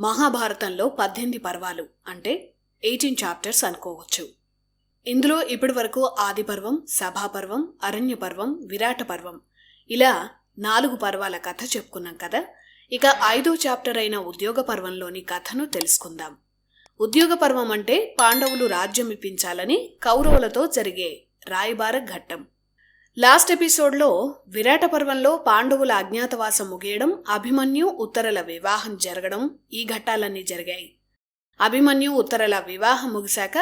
మహాభారతంలో 18 పర్వాలు అంటే 18 చాప్టర్స్ అనుకోవచ్చు. ఇందులో ఇప్పటి వరకు ఆది పర్వం, సభాపర్వం, అరణ్య పర్వం, విరాట పర్వం ఇలా 4 పర్వాల కథ చెప్పుకున్నాం కదా. ఇక 5వ చాప్టర్ అయిన ఉద్యోగ పర్వంలోని కథను తెలుసుకుందాం. ఉద్యోగ పర్వం అంటే పాండవులు రాజ్యం ఇప్పించాలని కౌరవులతో జరిగే రాయబార ఘట్టం. లాస్ట్ ఎపిసోడ్లో విరాట పర్వంలో పాండవుల అజ్ఞాతవాసం ముగియడం, అభిమన్యు ఉత్తరల వివాహం జరగడం, ఈ ఘట్టాలన్నీ జరిగాయి. అభిమన్యు ఉత్తరల వివాహం ముగిశాక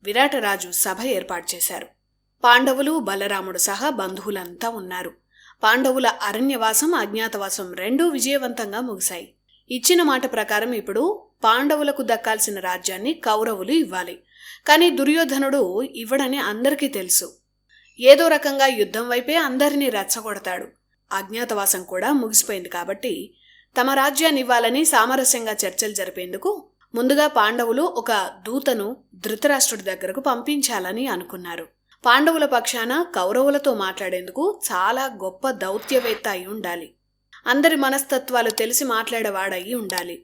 విరాటరాజు సభ ఏర్పాటు చేశారు. పాండవులు, బలరాముడు సహా బంధువులంతా ఉన్నారు. పాండవుల అరణ్యవాసం, అజ్ఞాతవాసం రెండూ విజయవంతంగా ముగిశాయి. ఇచ్చిన మాట ప్రకారం ఇప్పుడు పాండవులకు దక్కాల్సిన రాజ్యాన్ని కౌరవులు ఇవ్వాలి. కానీ దుర్యోధనుడు ఇవ్వడని అందరికీ తెలుసు. ఏదో రకంగా యుద్ధం వైపే అందరినీ రెచ్చగొడతాడు. అజ్ఞాతవాసం కూడా ముగిసిపోయింది కాబట్టి తమ రాజ్యాన్ని ఇవ్వాలని సామరస్యంగా చర్చలు జరిపేందుకు ముందుగా పాండవులు ఒక దూతను ధృతరాష్ట్రుడి దగ్గరకు పంపించాలని అనుకున్నారు. పాండవుల పక్షాన కౌరవులతో మాట్లాడేందుకు చాలా గొప్ప దౌత్యవేత్త అయి ఉండాలి. అందరి మనస్తత్వాలు తెలిసి మాట్లాడేవాడయి ఉండాలి.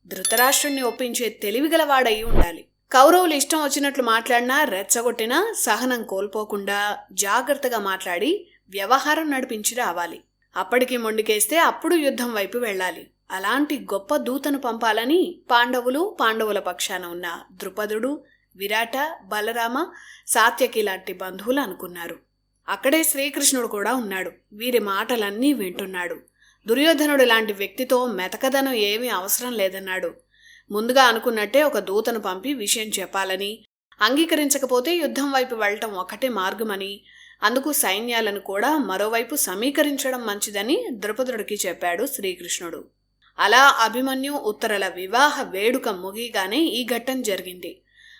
ధృతరాష్ట్రుడిని ఒప్పించే తెలివిగలవాడయి ఉండాలి. కౌరవులు ఇష్టం వచ్చినట్లు మాట్లాడినా, రెచ్చగొట్టినా సహనం కోల్పోకుండా జాగ్రత్తగా మాట్లాడి వ్యవహారం నడిపించి రావాలి. అప్పటికి మొండికేస్తే అప్పుడు యుద్ధం వైపు వెళ్ళాలి. అలాంటి గొప్ప దూతను పంపాలని పాండవుల పక్షాన ఉన్న ద్రుపదుడు, విరాట, బలరామ, సాత్యకి లాంటి బంధువులు అనుకున్నారు. అక్కడే శ్రీకృష్ణుడు కూడా ఉన్నాడు. వీరి మాటలన్నీ వింటున్నాడు. దుర్యోధనుడు లాంటి వ్యక్తితో మెతకదనం ఏమీ అవసరం లేదన్నాడు. ముందుగా అనుకున్నట్టే ఒక దూతను పంపి విషయం చెప్పాలని, అంగీకరించకపోతే యుద్ధం వైపు వెళ్లటం ఒకటే మార్గమని, అందుకు సైన్యాలను కూడా మరోవైపు సమీకరించడం మంచిదని ద్రుపదుడికి చెప్పాడు శ్రీకృష్ణుడు. అలా అభిమన్యు ఉత్తరల వివాహ వేడుక ముగిగానే ఈ ఘట్టం జరిగింది.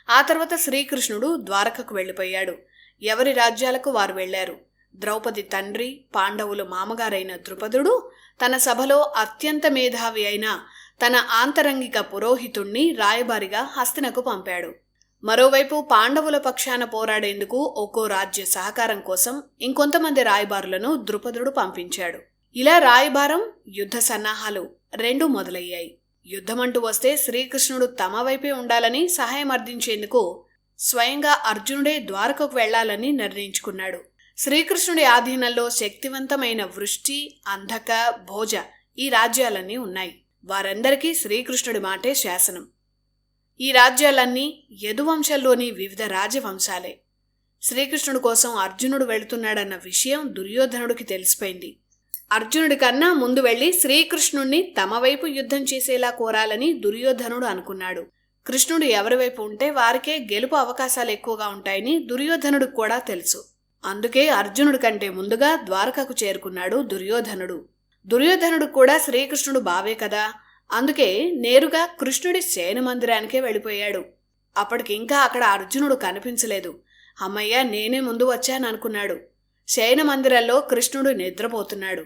ఆ తర్వాత శ్రీకృష్ణుడు ద్వారకకు వెళ్ళిపోయాడు. ఎవరి రాజ్యాలకు వారు వెళ్లారు. ద్రౌపది తండ్రి, పాండవులు మామగారైన ద్రుపదుడు తన సభలో అత్యంత మేధావి అయిన తన ఆంతరంగిక పురోహితుణ్ణి రాయబారిగా హస్తినకు పంపాడు. మరోవైపు పాండవుల పక్షాన పోరాడేందుకు ఒక్కో రాజ్య సహకారం కోసం ఇంకొంతమంది రాయబారులను ద్రుపదుడు పంపించాడు. ఇలా రాయబారం, యుద్ధ సన్నాహాలు రెండూ మొదలయ్యాయి. యుద్ధమంటూ వస్తే శ్రీకృష్ణుడు తమ వైపే ఉండాలని సహాయం అర్థించేందుకు స్వయంగా అర్జునుడే ద్వారకకు వెళ్లాలని నిర్ణయించుకున్నాడు. శ్రీకృష్ణుడి ఆధీనంలో శక్తివంతమైన వృష్టి, అంధక, భోజ ఈ రాజ్యాలన్నీ ఉన్నాయి. వారందరికీ శ్రీకృష్ణుడి మాటే శాసనం. ఈ రాజ్యాలన్నీ యదువంశంలోని వివిధ రాజవంశాలే. శ్రీకృష్ణుడి కోసం అర్జునుడు వెళుతున్నాడన్న విషయం దుర్యోధనుడికి తెలిసిపోయింది. అర్జునుడి కన్నా ముందు వెళ్లి శ్రీకృష్ణుణ్ణి తమ వైపు యుద్ధం చేసేలా కోరాలని దుర్యోధనుడు అనుకున్నాడు. కృష్ణుడు ఎవరి వైపు ఉంటే వారికే గెలుపు అవకాశాలు ఎక్కువగా ఉంటాయని దుర్యోధనుడికి కూడా తెలుసు. అందుకే అర్జునుడి కంటే ముందుగా ద్వారకకు చేరుకున్నాడు దుర్యోధనుడు. దుర్యోధనుడు కూడా శ్రీకృష్ణుడు బావే కదా, అందుకే నేరుగా కృష్ణుడి శయన మందిరానికే వెళ్ళిపోయాడు. అప్పటికింకా అక్కడ అర్జునుడు కనిపించలేదు. అమ్మయ్య, నేనే ముందు వచ్చాననుకున్నాడు. శయన మందిరంలో కృష్ణుడు నిద్రపోతున్నాడు.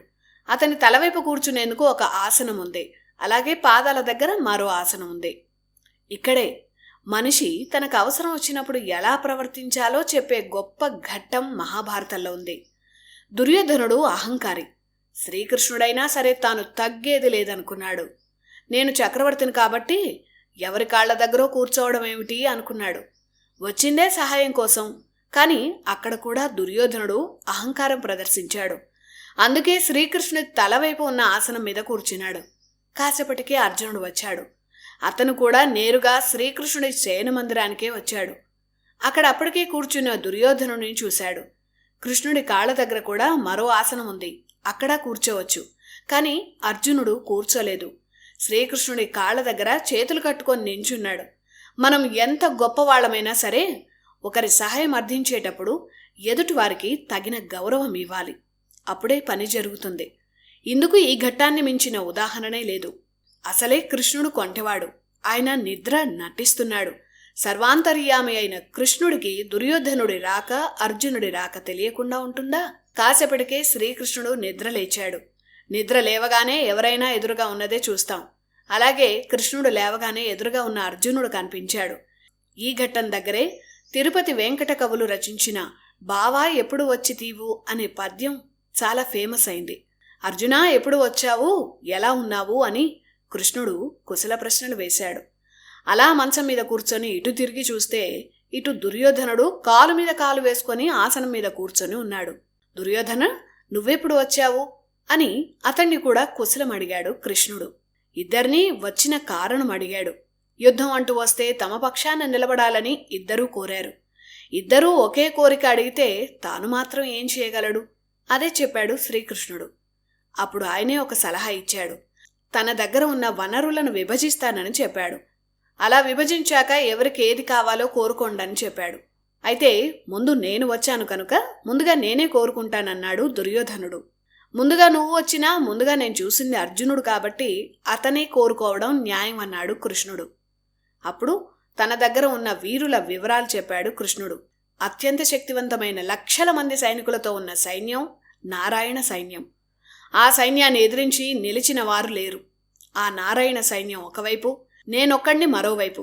అతని తలవైపు కూర్చునేందుకు ఒక ఆసనం ఉంది. అలాగే పాదాల దగ్గర మరో ఆసనం ఉంది. ఇక్కడే మనిషి తనకు అవసరం వచ్చినప్పుడు ఎలా ప్రవర్తించాలో చెప్పే గొప్ప ఘట్టం మహాభారతంలో ఉంది. దుర్యోధనుడు అహంకారి. శ్రీకృష్ణుడైనా సరే తాను తగ్గేది లేదనుకున్నాడు. నేను చక్రవర్తిని కాబట్టి ఎవరి కాళ్ల దగ్గర కూర్చోవడం ఏమిటి అనుకున్నాడు. వచ్చిందే సహాయం కోసం. కానీ అక్కడ కూడా దుర్యోధనుడు అహంకారం ప్రదర్శించాడు. అందుకే శ్రీకృష్ణుడి తలవైపు ఉన్న ఆసనం మీద కూర్చున్నాడు. కాసేపటికే అర్జునుడు వచ్చాడు. అతను కూడా నేరుగా శ్రీకృష్ణుడి శయన మందిరానికే వచ్చాడు. అక్కడ అప్పటికే కూర్చున్న దుర్యోధనుడిని చూశాడు. కృష్ణుడి కాళ్ల దగ్గర కూడా మరో ఆసనం ఉంది. అక్కడ కూర్చోవచ్చు. కానీ అర్జునుడు కూర్చోలేదు. శ్రీకృష్ణుడి కాళ్ల దగ్గర చేతులు కట్టుకొని నించున్నాడు. మనం ఎంత గొప్పవాళ్లమైనా సరే ఒకరి సహాయం అర్థించేటప్పుడు ఎదుటివారికి తగిన గౌరవం ఇవ్వాలి. అప్పుడే పని జరుగుతుంది. ఇందుకు ఈ ఘట్టాన్ని మించిన ఉదాహరణే లేదు. అసలే కృష్ణుడు కొంటెవాడు. ఆయన నిద్ర నటిస్తున్నాడు. సర్వాంతర్యామి అయిన కృష్ణుడికి దుర్యోధనుడి రాక, అర్జునుడి రాక తెలియకుండా ఉంటుందా? కాసేపటికే శ్రీకృష్ణుడు నిద్ర లేచాడు. నిద్ర లేవగానే ఎవరైనా ఎదురుగా ఉన్నదే చూస్తాం. అలాగే కృష్ణుడు లేవగానే ఎదురుగా ఉన్న అర్జునుడు కనిపించాడు. ఈ ఘట్టం దగ్గరే తిరుపతి వెంకట కవులు రచించిన బావా ఎప్పుడు వచ్చి తీవు అనే పద్యం చాలా ఫేమస్ అయింది. అర్జునా, ఎప్పుడు వచ్చావు, ఎలా ఉన్నావు అని కృష్ణుడు కుశల ప్రశ్నలు వేశాడు. అలా మంచం మీద కూర్చొని ఇటు తిరిగి చూస్తే ఇటు దుర్యోధనుడు కాలు మీద కాలు వేసుకొని ఆసనం మీద కూర్చొని ఉన్నాడు. దుర్యోధన, నువ్వెప్పుడు వచ్చావు అని అతన్ని కూడా కుశలం అడిగాడు కృష్ణుడు. ఇద్దరినీ వచ్చిన కారణం అడిగాడు. యుద్ధం అంటూ వస్తే తమ పక్షాన నిలబడాలని ఇద్దరూ కోరారు. ఇద్దరూ ఒకే కోరిక అడిగితే తాను మాత్రం ఏం చేయగలడు? అదే చెప్పాడు శ్రీకృష్ణుడు. అప్పుడు ఆయనే ఒక సలహా ఇచ్చాడు. తన దగ్గర ఉన్న వనరులను విభజిస్తానని చెప్పాడు. అలా విభజించాక ఎవరికి ఏది కావాలో కోరుకోండని చెప్పాడు. అయితే ముందు నేను వచ్చాను కనుక ముందుగా నేనే కోరుకుంటానన్నాడు దుర్యోధనుడు. ముందుగా నువ్వు వచ్చినా ముందుగా నేను చూసింది అర్జునుడు కాబట్టి అతనే కోరుకోవడం న్యాయం అన్నాడు కృష్ణుడు. అప్పుడు తన దగ్గర ఉన్న వీరుల వివరాలు చెప్పాడు కృష్ణుడు. అత్యంత శక్తివంతమైన లక్షల మంది సైనికులతో ఉన్న సైన్యం నారాయణ సైన్యం. ఆ సైన్యాన్ని ఎదిరించి నిలిచిన వారు లేరు. ఆ నారాయణ సైన్యం ఒకవైపు, నేనొక్కడిని మరోవైపు.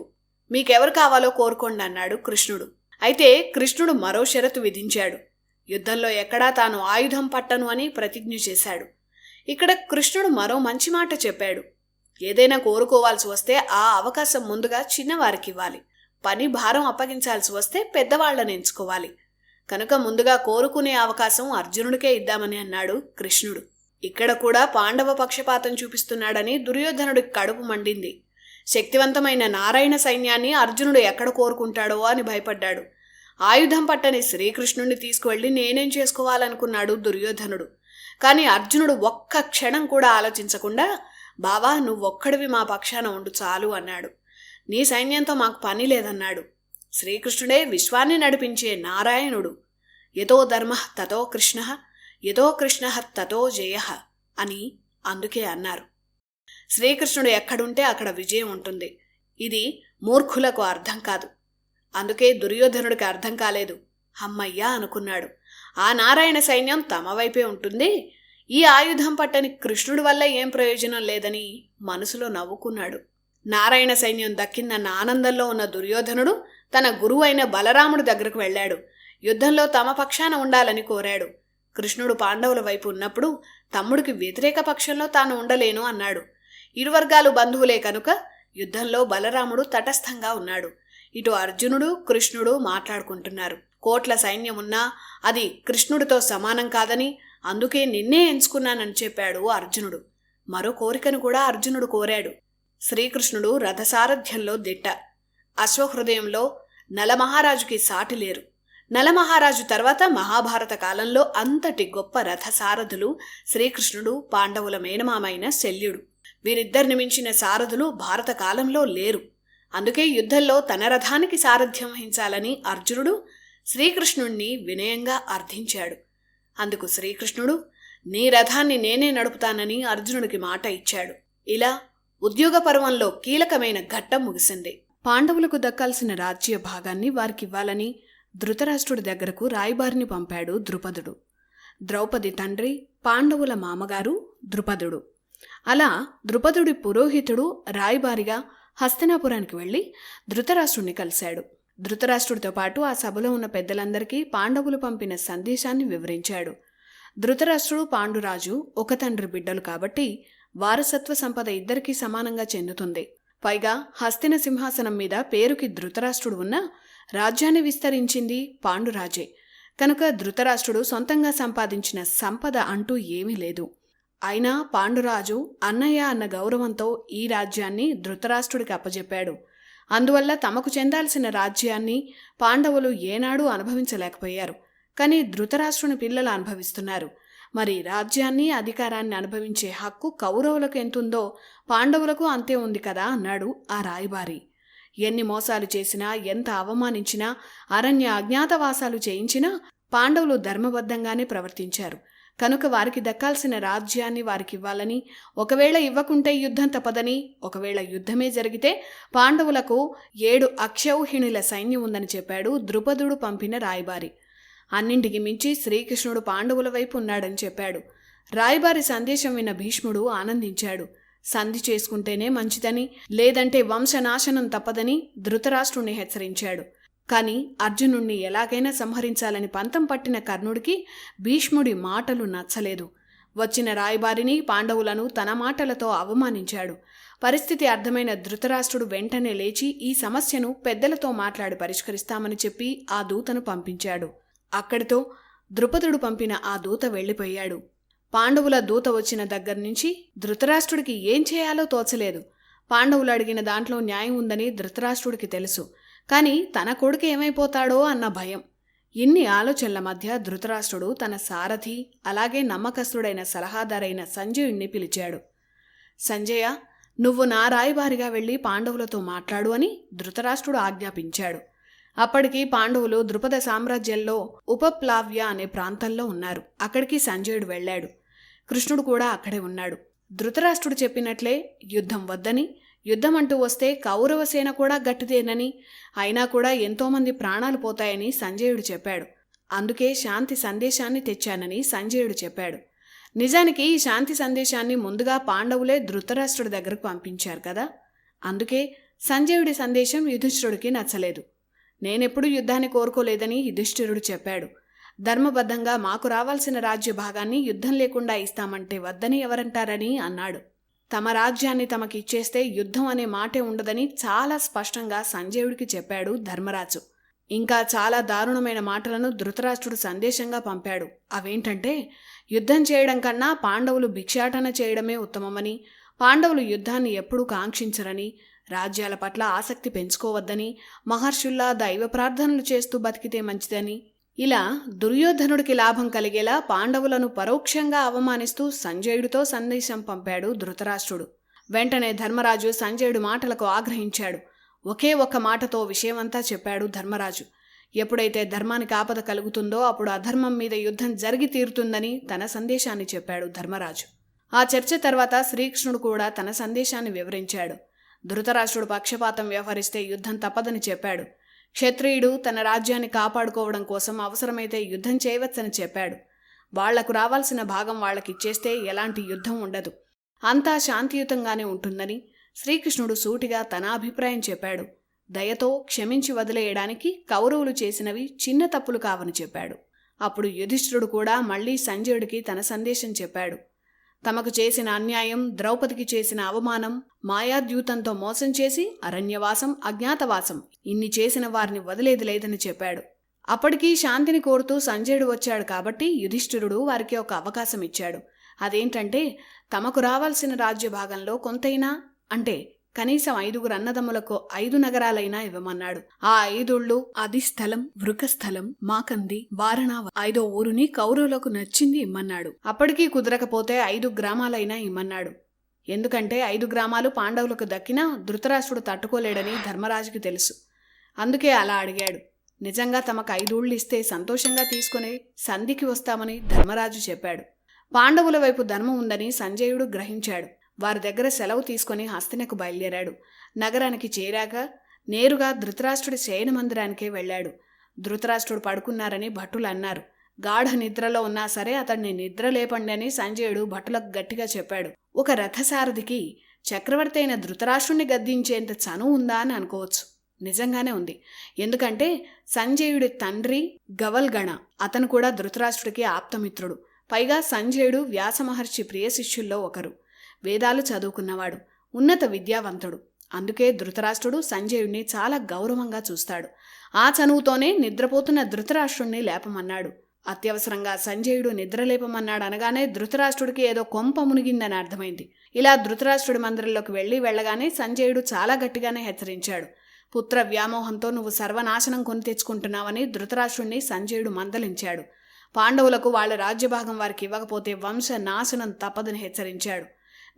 మీకెవరు కావాలో కోరుకోండి అన్నాడు కృష్ణుడు. అయితే కృష్ణుడు మరో షరతు విధించాడు. యుద్ధంలో ఎక్కడా తాను ఆయుధం పట్టను అని ప్రతిజ్ఞ చేశాడు. ఇక్కడ కృష్ణుడు మరో మంచి మాట చెప్పాడు. ఏదైనా కోరుకోవాల్సి వస్తే ఆ అవకాశం ముందుగా చిన్నవారికివ్వాలి. పని భారం అప్పగించాల్సి వస్తే పెద్దవాళ్లను ఎంచుకోవాలి. కనుక ముందుగా కోరుకునే అవకాశం అర్జునుడికే ఇద్దామని అన్నాడు కృష్ణుడు. ఇక్కడ కూడా పాండవ పక్షపాతం చూపిస్తున్నాడని దుర్యోధనుడికి కడుపు మండింది. శక్తివంతమైన నారాయణ సైన్యాన్ని అర్జునుడు ఎక్కడ కోరుకుంటాడో అని భయపడ్డాడు. ఆయుధం పట్టని శ్రీకృష్ణుడిని తీసుకువెళ్ళి నేనేం చేసుకోవాలనుకున్నాడు దుర్యోధనుడు. కానీ అర్జునుడు ఒక్క క్షణం కూడా ఆలోచించకుండా, బావా, నువ్వొక్కడివి మా పక్షాన ఉండు చాలు అన్నాడు. నీ సైన్యంతో మాకు పని లేదన్నాడు. శ్రీకృష్ణుడే విశ్వాన్ని నడిపించే నారాయణుడు. యతో ధర్మః తతో కృష్ణః, యతో కృష్ణః తతో జయః అని అందుకే అన్నారు. శ్రీకృష్ణుడు ఎక్కడుంటే అక్కడ విజయం ఉంటుంది. ఇది మూర్ఖులకు అర్థం కాదు. అందుకే దుర్యోధనుడికి అర్థం కాలేదు. అమ్మయ్యా అనుకున్నాడు. ఆ నారాయణ సైన్యం తమ వైపే ఉంటుంది. ఈ ఆయుధం పట్టని కృష్ణుడి వల్ల ఏం ప్రయోజనం లేదని మనసులో నవ్వుకున్నాడు. నారాయణ సైన్యం దక్కిందన్న ఆనందంలో ఉన్న దుర్యోధనుడు తన గురువు అయిన బలరాముడి దగ్గరకు వెళ్ళాడు. యుద్ధంలో తమ పక్షాన ఉండాలని కోరాడు. కృష్ణుడు పాండవుల వైపు ఉన్నప్పుడు తమ్ముడికి వ్యతిరేక పక్షంలో తాను ఉండలేను అన్నాడు. ఇరు వర్గాలు బంధువులే కనుక యుద్ధంలో బలరాముడు తటస్థంగా ఉన్నాడు. ఇటు అర్జునుడు కృష్ణుడు మాట్లాడుకుంటున్నారు. కోట్ల సైన్యమున్నా అది కృష్ణుడితో సమానం కాదని, అందుకే నిన్నే ఎంచుకున్నానని చెప్పాడు అర్జునుడు. మరో కోరికను కూడా అర్జునుడు కోరాడు. శ్రీకృష్ణుడు రథసారథ్యంలో దిట్ట. అశ్వహృదయంలో నలమహారాజుకి సాటి లేరు. నలమహారాజు తర్వాత మహాభారత కాలంలో అంతటి గొప్ప రథసారథులు శ్రీకృష్ణుడు, పాండవుల మేనమామైన శల్యుడు. వీరిద్దరిని మించిన సారథులు భారత కాలంలో లేరు. అందుకే యుద్ధంలో తన రథానికి సారథ్యం వహించాలని అర్జునుడు శ్రీకృష్ణుణ్ణి వినయంగా అర్థించాడు. అందుకు శ్రీకృష్ణుడు, నీ రథాన్ని నేనే నడుపుతానని అర్జునుడికి మాట ఇచ్చాడు. ఇలా ఉద్యోగ పర్వంలో కీలకమైన ఘట్టం ముగిసింది. పాండవులకు దక్కాల్సిన రాజ్య భాగాన్ని వారికివ్వాలని ధృతరాష్ట్రుడి దగ్గరకు రాయబారిని పంపాడు ద్రుపదుడు. ద్రౌపది తండ్రి, పాండవుల మామగారు ద్రుపదుడు. అలా ద్రుపదుడి పురోహితుడు రాయబారిగా హస్తినాపురానికి వెళ్లి ధృతరాష్ట్రుడిని కలిశాడు. ధృతరాష్ట్రుడితో పాటు ఆ సభలో ఉన్న పెద్దలందరికీ పాండవులు పంపిన సందేశాన్ని వివరించాడు. ధృతరాష్ట్రుడు, పాండురాజు ఒక తండ్రి బిడ్డలు కాబట్టి వారసత్వ సంపద ఇద్దరికీ సమానంగా చెందుతుంది. పైగా హస్తిన సింహాసనం మీద పేరుకి ధృతరాష్ట్రుడు ఉన్నా రాజ్యాన్ని విస్తరించింది పాండురాజే. కనుక ధృతరాష్ట్రుడు సొంతంగా సంపాదించిన సంపద అంటూ ఏమీ లేదు. అయినా పాండురాజు అన్నయ్య అన్న గౌరవంతో ఈ రాజ్యాన్ని ధృతరాష్ట్రుడికి అప్పజెప్పాడు. అందువల్ల తమకు చెందాల్సిన రాజ్యాన్ని పాండవులు ఏనాడూ అనుభవించలేకపోయారు. కానీ ధృతరాష్ట్రుని పిల్లలు అనుభవిస్తున్నారు. మరి రాజ్యాన్ని, అధికారాన్ని అనుభవించే హక్కు కౌరవులకు ఎంతుందో పాండవులకు అంతే ఉంది కదా అన్నాడు ఆ రాయబారి. ఎన్ని మోసాలు చేసినా, ఎంత అవమానించినా, అరణ్య అజ్ఞాతవాసాలు చేయించినా పాండవులు ధర్మబద్ధంగానే ప్రవర్తించారు. కనుక వారికి దక్కాల్సిన రాజ్యాన్ని వారికివ్వాలని, ఒకవేళ ఇవ్వకుంటే యుద్ధం తప్పదని, ఒకవేళ యుద్ధమే జరిగితే పాండవులకు 7 అక్షౌహిణుల సైన్యం ఉందని చెప్పాడు ద్రుపదుడు పంపిన రాయబారి. అన్నింటికి మించి శ్రీకృష్ణుడు పాండవుల వైపు ఉన్నాడని చెప్పాడు. రాయబారి సందేశం విన్న భీష్ముడు ఆనందించాడు. సంధి చేసుకుంటేనే మంచిదని, లేదంటే వంశనాశనం తప్పదని ధృతరాష్ట్రుణ్ణి హెచ్చరించాడు. కాని అర్జునుణ్ణి ఎలాగైనా సంహరించాలని పంతం పట్టిన కర్ణుడికి భీష్ముడి మాటలు నచ్చలేదు. వచ్చిన రాయబారిని, పాండవులను తన మాటలతో అవమానించాడు. పరిస్థితి అర్థమైన ధృతరాష్ట్రుడు వెంటనే లేచి ఈ సమస్యను పెద్దలతో మాట్లాడి పరిష్కరిస్తామని చెప్పి ఆ దూతను పంపించాడు. అక్కడితో ద్రుపదుడు పంపిన ఆ దూత వెళ్ళిపోయాడు. పాండవుల దూత వచ్చిన దగ్గర్నుంచి ధృతరాష్ట్రుడికి ఏం చేయాలో తోచలేదు. పాండవులు అడిగిన దాంట్లో న్యాయం ఉందని ధృతరాష్ట్రుడికి తెలుసు. కాని తన కొడుకు ఏమైపోతాడో అన్న భయం. ఇన్ని ఆలోచనల మధ్య ధృతరాష్ట్రుడు తన సారథి అలాగే నమ్మకస్తుడైన సలహాదారైన సంజయుణ్ణి పిలిచాడు. సంజయ, నువ్వు నా రాయబారిగా వెళ్ళి పాండవులతో మాట్లాడు అని ధృతరాష్ట్రుడు ఆజ్ఞాపించాడు. అప్పటికి పాండవులు ద్రుపద సామ్రాజ్యంలో ఉపప్లావ్య అనే ప్రాంతంలో ఉన్నారు. అక్కడికి సంజయుడు వెళ్ళాడు. కృష్ణుడు కూడా అక్కడే ఉన్నాడు. ధృతరాష్ట్రుడు చెప్పినట్లే యుద్ధం వద్దని, యుద్ధం అంటూ వస్తే కౌరవసేన కూడా గట్టిదేనని, అయినా కూడా ఎంతోమంది ప్రాణాలు పోతాయని సంజయుడు చెప్పాడు. అందుకే శాంతి సందేశాన్ని తెచ్చానని సంజయుడు చెప్పాడు. నిజానికి ఈ శాంతి సందేశాన్ని ముందుగా పాండవులే ధృతరాష్ట్రుడి దగ్గరకు పంపించారు కదా. అందుకే సంజయుడి సందేశం యుధిష్ఠిరుడికి నచ్చలేదు. నేనెప్పుడు యుద్ధాన్ని కోరుకోలేదని యుధిష్ఠిరుడు చెప్పాడు. ధర్మబద్ధంగా మాకు రావాల్సిన రాజ్య భాగాన్ని యుద్ధం లేకుండా ఇస్తామంటే వద్దని ఎవరంటారని అన్నాడు. తమ రాజ్యాన్ని తమకిచ్చేస్తే యుద్ధం అనే మాటే ఉండదని చాలా స్పష్టంగా సంజయుడికి చెప్పాడు ధర్మరాజు. ఇంకా చాలా దారుణమైన మాటలను ధృతరాష్ట్రుడు సందేశంగా పంపాడు. అవేంటంటే, యుద్ధం చేయడం కన్నా పాండవులు భిక్షాటన చేయడమే ఉత్తమమని, పాండవులు యుద్ధాన్ని ఎప్పుడూ కాంక్షించరని, రాజ్యాల పట్ల ఆసక్తి పెంచుకోవద్దని, మహర్షుల్లా దైవ ప్రార్థనలు చేస్తూ బతికితే మంచిదని, ఇలా దుర్యోధనుడికి లాభం కలిగేలా పాండవులను పరోక్షంగా అవమానిస్తూ సంజయుడితో సందేశం పంపాడు ధృతరాష్ట్రుడు. వెంటనే ధర్మరాజు సంజయుడి మాటలకు ఆగ్రహించాడు. ఒకే ఒక్క మాటతో విషయమంతా చెప్పాడు ధర్మరాజు. ఎప్పుడైతే ధర్మానికి ఆపద కలుగుతుందో అప్పుడు అధర్మం మీద యుద్ధం జరిగి తీరుతుందని తన సందేశాన్ని చెప్పాడు ధర్మరాజు. ఆ చర్చ తర్వాత శ్రీకృష్ణుడు కూడా తన సందేశాన్ని వివరించాడు. ధృతరాష్ట్రుడు పక్షపాతం వ్యవహరిస్తే యుద్ధం తప్పదని చెప్పాడు. క్షత్రియుడు తన రాజ్యాన్ని కాపాడుకోవడం కోసం అవసరమైతే యుద్ధం చేయవచ్చని చెప్పాడు. వాళ్లకు రావాల్సిన భాగం వాళ్ళకిచ్చేస్తే ఎలాంటి యుద్ధం ఉండదు, అంతా శాంతియుతంగానే ఉంటుందని శ్రీకృష్ణుడు సూటిగా తన అభిప్రాయం చెప్పాడు. దయతో క్షమించి వదిలేయడానికి కౌరవులు చేసినవి చిన్న తప్పులు కావని చెప్పాడు. అప్పుడు యుధిష్ఠిరుడు కూడా మళ్లీ సంజయుడికి తన సందేశం చెప్పాడు. తమకు చేసిన అన్యాయం, ద్రౌపదికి చేసిన అవమానం, మాయాద్యూతంతో మోసం చేసి అరణ్యవాసం, అజ్ఞాతవాసం ఇన్ని చేసిన వారిని వదిలేది లేదని చెప్పాడు. అప్పటికీ శాంతిని కోరుతూ సంజయుడు వచ్చాడు కాబట్టి యుధిష్ఠిరుడు వారికి ఒక అవకాశం ఇచ్చాడు. అదేంటంటే, తమకు రావాల్సిన రాజ్య భాగంలో కొంతైనా, అంటే కనీసం 5 అన్నదమ్ములకు 5 నగరాలైనా ఇవ్వమన్నాడు. ఆ 5 అధిస్థలం, వృకస్థలం, మాకంది, వారణావ 5వ ఊరుని కౌరవులకు నచ్చింది ఇమ్మన్నాడు. అప్పటికీ కుదరకపోతే 5 గ్రామాలైనా ఇమ్మన్నాడు. ఎందుకంటే 5 గ్రామాలు పాండవులకు దక్కినా ధృతరాష్ట్రుడు తట్టుకోలేడని ధర్మరాజుకి తెలుసు. అందుకే అలా అడిగాడు. నిజంగా తమకు 5 ఊళ్ళు ఇస్తే సంతోషంగా తీసుకుని సంధికి వస్తామని ధర్మరాజు చెప్పాడు. పాండవుల వైపు ధర్మం ఉందని సంజయుడు గ్రహించాడు. వారి దగ్గర సెలవు తీసుకుని హస్తినకు బయలుదేరాడు. నగరానికి చేరాక నేరుగా ధృతరాష్ట్రుడి శయన మందిరానికే వెళ్ళాడు. ధృతరాష్ట్రుడు పడుకున్నారని భటులు అన్నారు. గాఢ నిద్రలో ఉన్నా సరే అతడిని నిద్ర లేపండి అని సంజయుడు భటులకు గట్టిగా చెప్పాడు. ఒక రథసారథికి చక్రవర్తి అయిన ధృతరాష్ట్రుణ్ణి గద్దించేంత చనువు ఉందా అని అనుకోవచ్చు. నిజంగానే ఉంది. ఎందుకంటే సంజయుడి తండ్రి గవల్గణ, అతను కూడా ధృతరాష్ట్రుడికి ఆప్తమిత్రుడు. పైగా సంజయుడు వ్యాస మహర్షి ప్రియ శిష్యుల్లో ఒకరు. వేదాలు చదువుకున్నవాడు, ఉన్నత విద్యావంతుడు. అందుకే ధృతరాష్ట్రుడు సంజయుడిని చాలా గౌరవంగా చూస్తాడు. ఆ చనువుతోనే నిద్రపోతున్న ధృతరాష్ట్రుణ్ణి లేపమన్నాడు. అత్యవసరంగా సంజయుడు నిద్రలేపమన్నాడు అనగానే ధృతరాష్ట్రుడికి ఏదో కొంప మునిగిందని అర్థమైంది. ఇలా ధృతరాష్ట్రుడి మందిరంలోకి వెళ్ళగానే సంజయుడు చాలా గట్టిగానే హెచ్చరించాడు. పుత్ర వ్యామోహంతో నువ్వు సర్వనాశనం కొని తెచ్చుకుంటున్నావని ధృతరాష్ట్రుణ్ణి సంజయుడు మందలించాడు. పాండవులకు వాళ్ళ రాజ్యభాగం వారికి ఇవ్వకపోతే వంశ నాశనం తప్పదని హెచ్చరించాడు.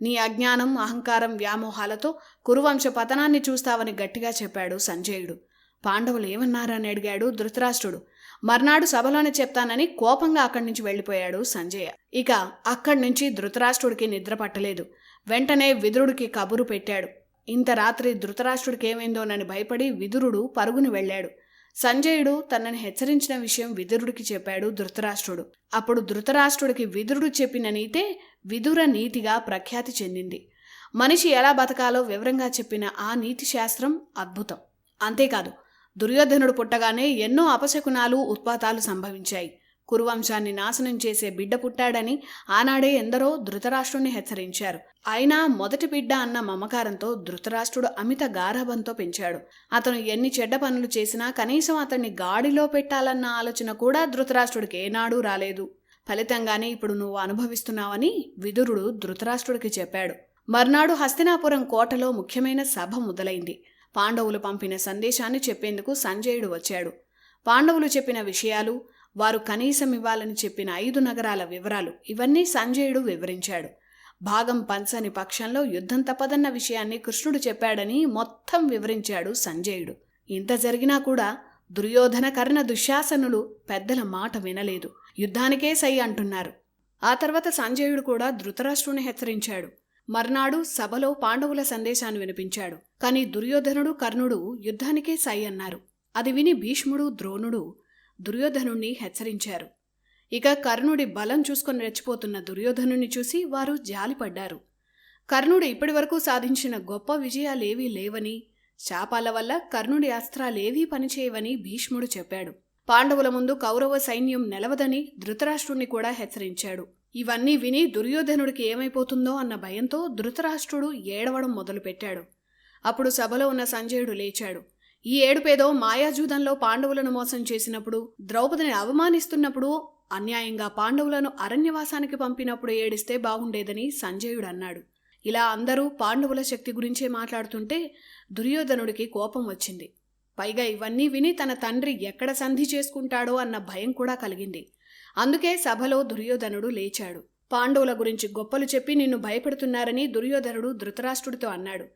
నీ అజ్ఞానం, అహంకారం, వ్యామోహాలతో కురువంశ పతనాన్ని చూస్తావని గట్టిగా చెప్పాడు సంజయుడు. పాండవులు ఏమన్నారని అడిగాడు ధృతరాష్ట్రుడు. మర్నాడు సభలోనే చెప్తానని కోపంగా అక్కడి నుంచి వెళ్ళిపోయాడు సంజయ. ఇక అక్కడి నుంచి ధృతరాష్ట్రుడికి నిద్ర పట్టలేదు. వెంటనే విదురుడికి కబురు పెట్టాడు. ఇంత రాత్రి ధృతరాష్ట్రుడికి ఏమైందోనని భయపడి విదురుడు పరుగుని వెళ్ళాడు. సంజయుడు తనని హెచ్చరించిన విషయం విదురుడికి చెప్పాడు ధృతరాష్ట్రుడు. అప్పుడు ధృతరాష్ట్రుడికి విదురుడు చెప్పిన నీతే విదుర నీతిగా ప్రఖ్యాతి చెందింది. మనిషి ఎలా బతకాలో వివరంగా చెప్పిన ఆ నీతి శాస్త్రం అద్భుతం. అంతేకాదు, దుర్యోధనుడు పుట్టగానే ఎన్నో అపశకునాలు, ఉత్పాతాలు సంభవించాయి. కురువంశాన్ని నాశనం చేసే బిడ్డ పుట్టాడని ఆనాడే ఎందరో ధృతరాష్ట్రుణ్ణి హెచ్చరించారు. అయినా మొదటి బిడ్డ అన్న మమకారంతో ధృతరాష్ట్రుడు అమిత గారాబంతో పెంచాడు. అతను ఎన్ని చెడ్డ పనులు చేసినా కనీసం అతన్ని గాడిలో పెట్టాలన్న ఆలోచన కూడా ధృతరాష్ట్రుడికి ఏనాడూ రాలేదు. ఫలితంగానే ఇప్పుడు నువ్వు అనుభవిస్తున్నావని విదురుడు ధృతరాష్ట్రుడికి చెప్పాడు. మర్నాడు హస్తినాపురం కోటలో ముఖ్యమైన సభ మొదలైంది. పాండవులు పంపిన సందేశాన్ని చెప్పేందుకు సంజయుడు వచ్చాడు. పాండవులు చెప్పిన విషయాలు, వారు కనీసం ఇవ్వాలని చెప్పిన 5 నగరాల వివరాలు ఇవన్నీ సంజయుడు వివరించాడు. భాగం పంచని పక్షంలో యుద్ధం తప్పదన్న విషయాన్ని కృష్ణుడు చెప్పాడని మొత్తం వివరించాడు సంజయుడు. ఇంత జరిగినా కూడా దుర్యోధన, కర్ణ, దుశ్శాసనులు పెద్దల మాట వినలేదు. యుద్ధానికే సై అంటున్నారు. ఆ తర్వాత సంజయుడు కూడా ధృతరాష్ట్రుని హెచ్చరించాడు. మర్నాడు సభలో పాండవుల సందేశాన్ని వినిపించాడు. కాని దుర్యోధనుడు, కర్ణుడు యుద్ధానికే సై అన్నారు. అది విని భీష్ముడు, ద్రోణుడు దుర్యోధనుణ్ణి హెచ్చరించారు. ఇక కర్ణుడి బలం చూసుకొని రెచ్చిపోతున్న దుర్యోధనుని చూసి వారు జాలిపడ్డారు. కర్ణుడు ఇప్పటివరకు సాధించిన గొప్ప విజయాలేవీ లేవని, శాపాల వల్ల కర్ణుడి అస్త్రాలేవీ పనిచేయవని భీష్ముడు చెప్పాడు. పాండవుల ముందు కౌరవ సైన్యం నిలవదని ధృతరాష్ట్రుణ్ణి కూడా హెచ్చరించాడు. ఇవన్నీ విని దుర్యోధనుడికి ఏమైపోతుందో అన్న భయంతో ధృతరాష్ట్రుడు ఏడవడం మొదలుపెట్టాడు. అప్పుడు సభలో ఉన్న సంజయుడు లేచాడు. ఈ ఏడుపేదో మాయాజూదంలో పాండవులను మోసం చేసినప్పుడు, ద్రౌపదిని అవమానిస్తున్నప్పుడు, అన్యాయంగా పాండవులను అరణ్యవాసానికి పంపినప్పుడు ఏడిస్తే బాగుండేదని సంజయుడు అన్నాడు. ఇలా అందరూ పాండవుల శక్తి గురించే మాట్లాడుతుంటే దుర్యోధనుడికి కోపం వచ్చింది. పైగా ఇవన్నీ విని తన తండ్రి ఎక్కడ సంధి చేసుకుంటాడో అన్న భయం కూడా కలిగింది. అందుకే సభలో దుర్యోధనుడు లేచాడు. పాండవుల గురించి గొప్పలు చెప్పి నిన్ను భయపెడుతున్నారని దుర్యోధనుడు ధృతరాష్ట్రుడితో అన్నాడు.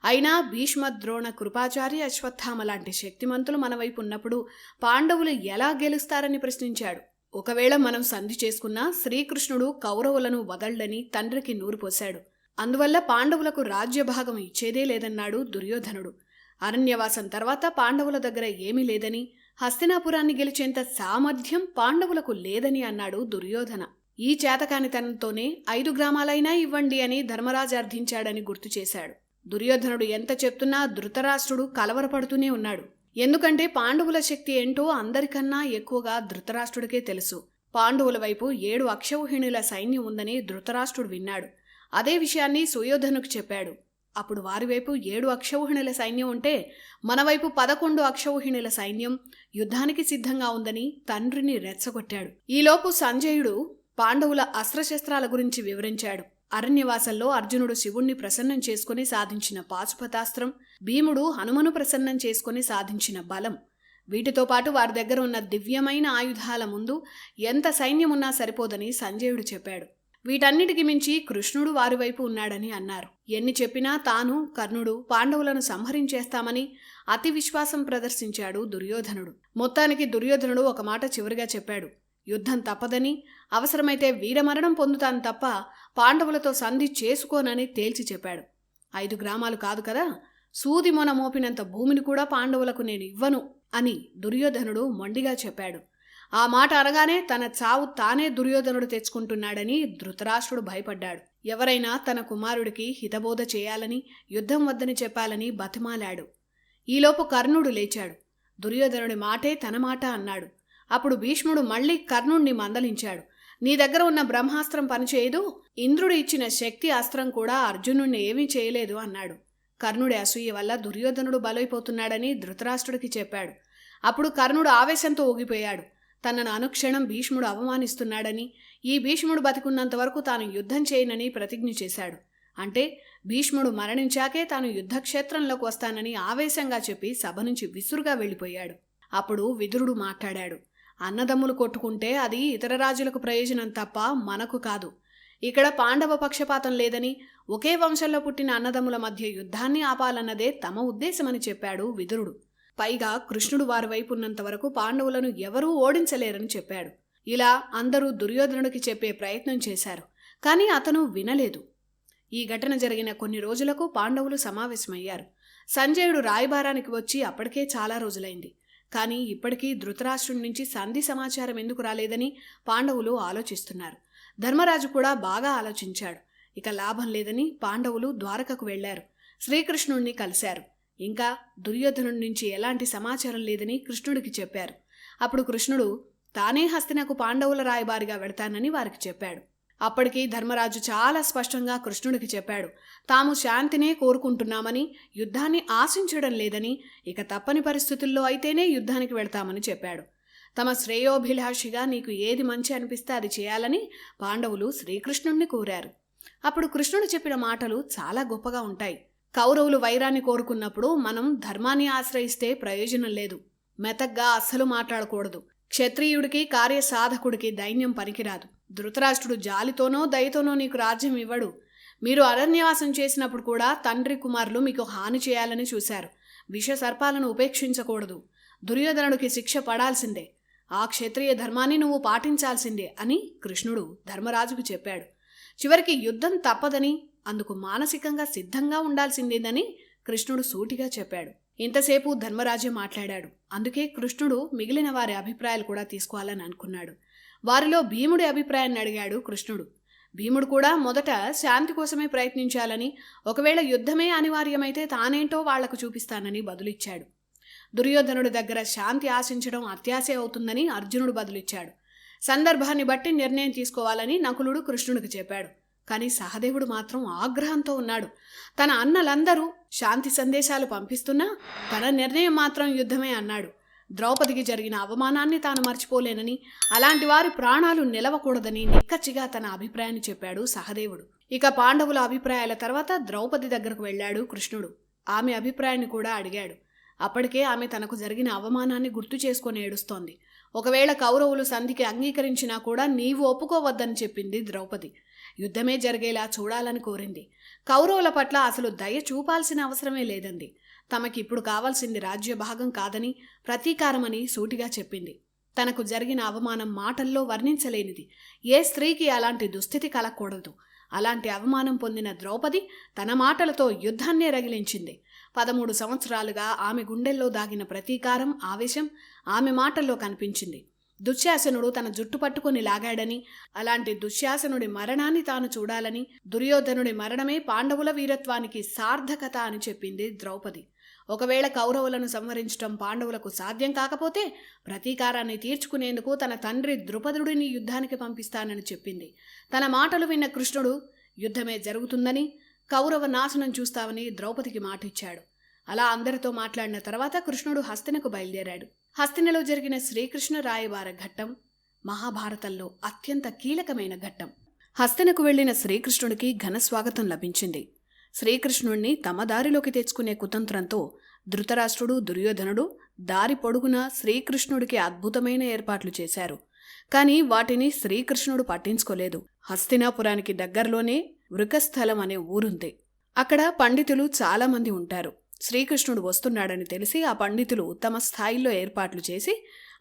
అయినా భీష్మ, ద్రోణ, కృపాచార్య, అశ్వత్థామ లాంటి శక్తిమంతులు మన వైపు ఉన్నప్పుడు పాండవులు ఎలా గెలుస్తారని ప్రశ్నించాడు. ఒకవేళ మనం సంధి చేసుకున్నా శ్రీకృష్ణుడు కౌరవులను వదళ్లని తండ్రికి నూరుపోశాడు. అందువల్ల పాండవులకు రాజ్యభాగం ఇచ్చేదే లేదన్నాడు దుర్యోధనుడు. అరణ్యవాసం తర్వాత పాండవుల దగ్గర ఏమీ లేదని, హస్తినాపురాన్ని గెలిచేంత సామర్థ్యం పాండవులకు లేదని అన్నాడు దుర్యోధన. ఈ చేతకానితనంతోనే 5 గ్రామాలైనా ఇవ్వండి అని ధర్మరాజు అర్థించాడని గుర్తు చేశాడు. దుర్యోధనుడు ఎంత చెప్తున్నా ధృతరాష్ట్రుడు కలవరపడుతూనే ఉన్నాడు. ఎందుకంటే పాండవుల శక్తి ఏంటో అందరికన్నా ఎక్కువగా ధృతరాష్ట్రుడికే తెలుసు. పాండవుల వైపు 7 అక్షౌహిణుల సైన్యం ఉందని ధృతరాష్ట్రుడు విన్నాడు. అదే విషయాన్ని సుయోధనుకు చెప్పాడు. అప్పుడు వారివైపు 7 అక్షౌహిణుల సైన్యం ఉంటే మనవైపు 11 అక్షౌహిణుల సైన్యం యుద్ధానికి సిద్ధంగా ఉందని తండ్రిని రెచ్చగొట్టాడు. ఈలోపు సంజయుడు పాండవుల అస్త్రశస్త్రాల గురించి వివరించాడు. అరణ్యవాసంలో అర్జునుడు శివుణ్ణి ప్రసన్నం చేసుకుని సాధించిన పాశుపతాస్త్రం, భీముడు హనుమను ప్రసన్నం చేసుకుని సాధించిన బలం, వీటితో పాటు వారి దగ్గర ఉన్న దివ్యమైన ఆయుధాల ముందు ఎంత సైన్యమున్నా సరిపోదని సంజయుడు చెప్పాడు. వీటన్నిటికి మించి కృష్ణుడు వారి వైపు ఉన్నాడని అన్నారు. ఎన్ని చెప్పినా తాను, కర్ణుడు పాండవులను సంహరించేస్తామని అతి విశ్వాసం ప్రదర్శించాడు దుర్యోధనుడు. మొత్తానికి దుర్యోధనుడు ఒక మాట చివరిగా చెప్పాడు. యుద్ధం తప్పదని, అవసరమైతే వీరమరణం పొందుతాను తప్ప పాండవులతో సంధి చేసుకోనని తేల్చి చెప్పాడు. 5 గ్రామాలు కాదు కదా, సూది మొన మోపినంత భూమిని కూడా పాండవులకు నేను ఇవ్వను అని దుర్యోధనుడు మొండిగా చెప్పాడు. ఆ మాట అనగానే తన చావు తానే దుర్యోధనుడు తెచ్చుకుంటున్నాడని ధృతరాష్ట్రుడు భయపడ్డాడు. ఎవరైనా తన కుమారుడికి హితబోధ చేయాలని, యుద్ధం వద్దని చెప్పాలని బతిమాలాడు. ఈలోపు కర్ణుడు లేచాడు. దుర్యోధనుడి మాటే తన మాట అన్నాడు. అప్పుడు భీష్ముడు మళ్లీ కర్ణుణ్ణి మందలించాడు. నీ దగ్గర ఉన్న బ్రహ్మాస్త్రం పనిచేయదు, ఇంద్రుడు ఇచ్చిన శక్తి అస్త్రం కూడా అర్జునుణ్ణి ఏమీ చేయలేదు అన్నాడు. కర్ణుడి అసూయ వల్ల దుర్యోధనుడు బలైపోతున్నాడని ధృతరాష్ట్రుడికి చెప్పాడు. అప్పుడు కర్ణుడు ఆవేశంతో ఊగిపోయాడు. తనను అనుక్షణం భీష్ముడు అవమానిస్తున్నాడని, ఈ భీష్ముడు బతికున్నంత వరకు తాను యుద్ధం చేయనని ప్రతిజ్ఞ చేశాడు. అంటే భీష్ముడు మరణించాకే తాను యుద్ధక్షేత్రంలోకి వస్తానని ఆవేశంగా చెప్పి సభ నుంచి విసురుగా వెళ్ళిపోయాడు. అప్పుడు విదురుడు మాట్లాడాడు. అన్నదమ్ములు కొట్టుకుంటే అది ఇతర రాజులకు ప్రయోజనం తప్ప మనకు కాదు. ఇక్కడ పాండవ పక్షపాతం లేదని, ఒకే వంశంలో పుట్టిన అన్నదమ్ముల మధ్య యుద్ధాన్ని ఆపాలన్నదే తమ ఉద్దేశమని చెప్పాడు విదురుడు. పైగా కృష్ణుడు వారి వైపు ఉన్నంత వరకు పాండవులను ఎవరూ ఓడించలేరని చెప్పాడు. ఇలా అందరూ దుర్యోధనుడికి చెప్పే ప్రయత్నం చేశారు. కానీ అతను వినలేదు. ఈ ఘటన జరిగిన కొన్ని రోజులకు పాండవులు సమావేశమయ్యారు. సంజయుడు రాయబారానికి వచ్చి అప్పటికే చాలా రోజులైంది. కానీ ఇప్పటికీ ధృతరాష్ట్రుడి నుంచి సంధి సమాచారం ఎందుకు రాలేదని పాండవులు ఆలోచిస్తున్నారు. ధర్మరాజు కూడా బాగా ఆలోచించాడు. ఇక లాభం లేదని పాండవులు ద్వారకకు వెళ్లారు. శ్రీకృష్ణుణ్ణి కలిశారు. ఇంకా దుర్యోధనుడి నుంచి ఎలాంటి సమాచారం లేదని కృష్ణుడికి చెప్పారు. అప్పుడు కృష్ణుడు, తానే హస్తినకు పాండవుల రాయబారిగా వెడతానని వారికి చెప్పాడు. అప్పటికి ధర్మరాజు చాలా స్పష్టంగా కృష్ణుడికి చెప్పాడు, తాము శాంతినే కోరుకుంటున్నామని, యుద్ధాన్ని ఆశించడం లేదని, ఇక తప్పని పరిస్థితుల్లో అయితేనే యుద్ధానికి వెడతామని చెప్పాడు. తమ శ్రేయోభిలాషిగా నీకు ఏది మంచి అనిపిస్తే అది చేయాలని పాండవులు శ్రీకృష్ణుణ్ణి కోరారు. అప్పుడు కృష్ణుడు చెప్పిన మాటలు చాలా గొప్పగా ఉంటాయి. కౌరవులు వైరాన్ని కోరుకున్నప్పుడు మనం ధర్మాన్ని ఆశ్రయిస్తే ప్రయోజనం లేదు. మెతగ్గా అస్సలు మాట్లాడకూడదు. క్షత్రియుడికి కార్యసాధకుడికి దైన్యం పనికిరాదు. ధృతరాష్ట్రుడు జాలితోనో దయతోనో నీకు రాజ్యం ఇవ్వడు. మీరు అరణ్యవాసం చేసినప్పుడు కూడా తండ్రి కుమారులు మీకు హాని చేయాలని చూశారు. విష సర్పాలను ఉపేక్షించకూడదు. దుర్యోధనుడికి శిక్ష పడాల్సిందే. ఆ క్షత్రియ ధర్మాన్ని నువ్వు పాటించాల్సిందే అని కృష్ణుడు ధర్మరాజుకు చెప్పాడు. చివరికి యుద్ధం తప్పదని, అందుకు మానసికంగా సిద్ధంగా ఉండాల్సిందేనని కృష్ణుడు సూటిగా చెప్పాడు. ఇంతసేపు ధర్మరాజే మాట్లాడాడు. అందుకే కృష్ణుడు మిగిలిన వారి అభిప్రాయాలు కూడా తీసుకోవాలని అనుకున్నాడు. వారిలో భీముడి అభిప్రాయాన్ని అడిగాడు కృష్ణుడు. భీముడు కూడా మొదట శాంతి కోసమే ప్రయత్నించాలని, ఒకవేళ యుద్ధమే అనివార్యమైతే తానేంటో వాళ్లకు చూపిస్తానని బదులిచ్చాడు. దుర్యోధనుడి దగ్గర శాంతి ఆశించడం అత్యాశ అవుతుందని అర్జునుడు బదులిచ్చాడు. సందర్భాన్ని బట్టి నిర్ణయం తీసుకోవాలని నకులుడు కృష్ణుడికి చెప్పాడు. కానీ సహదేవుడు మాత్రం ఆగ్రహంతో ఉన్నాడు. తన అన్నలందరూ శాంతి సందేశాలు పంపిస్తున్నా తన నిర్ణయం మాత్రం యుద్ధమే అన్నాడు. ద్రౌపదికి జరిగిన అవమానాన్ని తాను మర్చిపోలేనని, అలాంటి వారి ప్రాణాలు నిలవకూడదని నిక్కచ్చిగా తన అభిప్రాయాన్ని చెప్పాడు సహదేవుడు. ఇక పాండవుల అభిప్రాయాల తర్వాత ద్రౌపది దగ్గరకు వెళ్ళాడు కృష్ణుడు. ఆమె అభిప్రాయాన్ని కూడా అడిగాడు. అప్పటికే ఆమె తనకు జరిగిన అవమానాన్ని గుర్తు చేసుకొని ఏడుస్తోంది. ఒకవేళ కౌరవులు సంధికి అంగీకరించినా కూడా నీవు ఒప్పుకోవద్దని చెప్పింది ద్రౌపది. యుద్ధమే జరిగేలా చూడాలని కోరింది. కౌరవుల పట్ల అసలు దయ చూపాల్సిన అవసరమే లేదంది. తమకిప్పుడు కావాల్సింది రాజ్యభాగం కాదని, ప్రతీకారమని సూటిగా చెప్పింది. తనకు జరిగిన అవమానం మాటల్లో వర్ణించలేనిది. ఏ స్త్రీకి అలాంటి దుస్థితి కలగకూడదు. అలాంటి అవమానం పొందిన ద్రౌపది తన మాటలతో యుద్ధాన్నే రగిలించింది. 13 సంవత్సరాలుగా ఆమె గుండెల్లో దాగిన ప్రతీకారం, ఆవేశం ఆమె మాటల్లో కనిపించింది. దుశ్శాసనుడు తన జుట్టు పట్టుకుని లాగాడని, అలాంటి దుశ్శాసనుడి మరణాన్ని తాను చూడాలని, దుర్యోధనుడి మరణమే పాండవుల వీరత్వానికి సార్థకత అని చెప్పింది ద్రౌపది. ఒకవేళ కౌరవులను సంహరించడం పాండవులకు సాధ్యం కాకపోతే ప్రతీకారాన్ని తీర్చుకునేందుకు తన తండ్రి ద్రుపదుడిని యుద్ధానికి పంపిస్తానని చెప్పింది. తన మాటలు విన్న కృష్ణుడు యుద్ధమే జరుగుతుందని, కౌరవ నాశనం చూస్తావని ద్రౌపదికి మాటిచ్చాడు. అలా అందరితో మాట్లాడిన తర్వాత కృష్ణుడు హస్తినకు బయలుదేరాడు. హస్తినలో జరిగిన శ్రీకృష్ణ రాయబార ఘట్టం మహాభారతంలో అత్యంత కీలకమైన ఘట్టం. హస్తినకు వెళ్లిన శ్రీకృష్ణుడికి ఘన స్వాగతం లభించింది. శ్రీకృష్ణుణ్ణి తమ దారిలోకి తెచ్చుకునే కుతంత్రంతో ధృతరాష్ట్రుడు, దుర్యోధనుడు దారి పొడుగునా శ్రీకృష్ణుడికి అద్భుతమైన ఏర్పాట్లు చేశారు. కానీ వాటిని శ్రీకృష్ణుడు పట్టించుకోలేదు. హస్తినాపురానికి దగ్గరలోనే వృకస్థలం అనే ఊరుంది. అక్కడ పండితులు చాలామంది ఉంటారు. శ్రీకృష్ణుడు వస్తున్నాడని తెలిసి ఆ పండితులు తమ స్థాయిలో ఏర్పాట్లు చేసి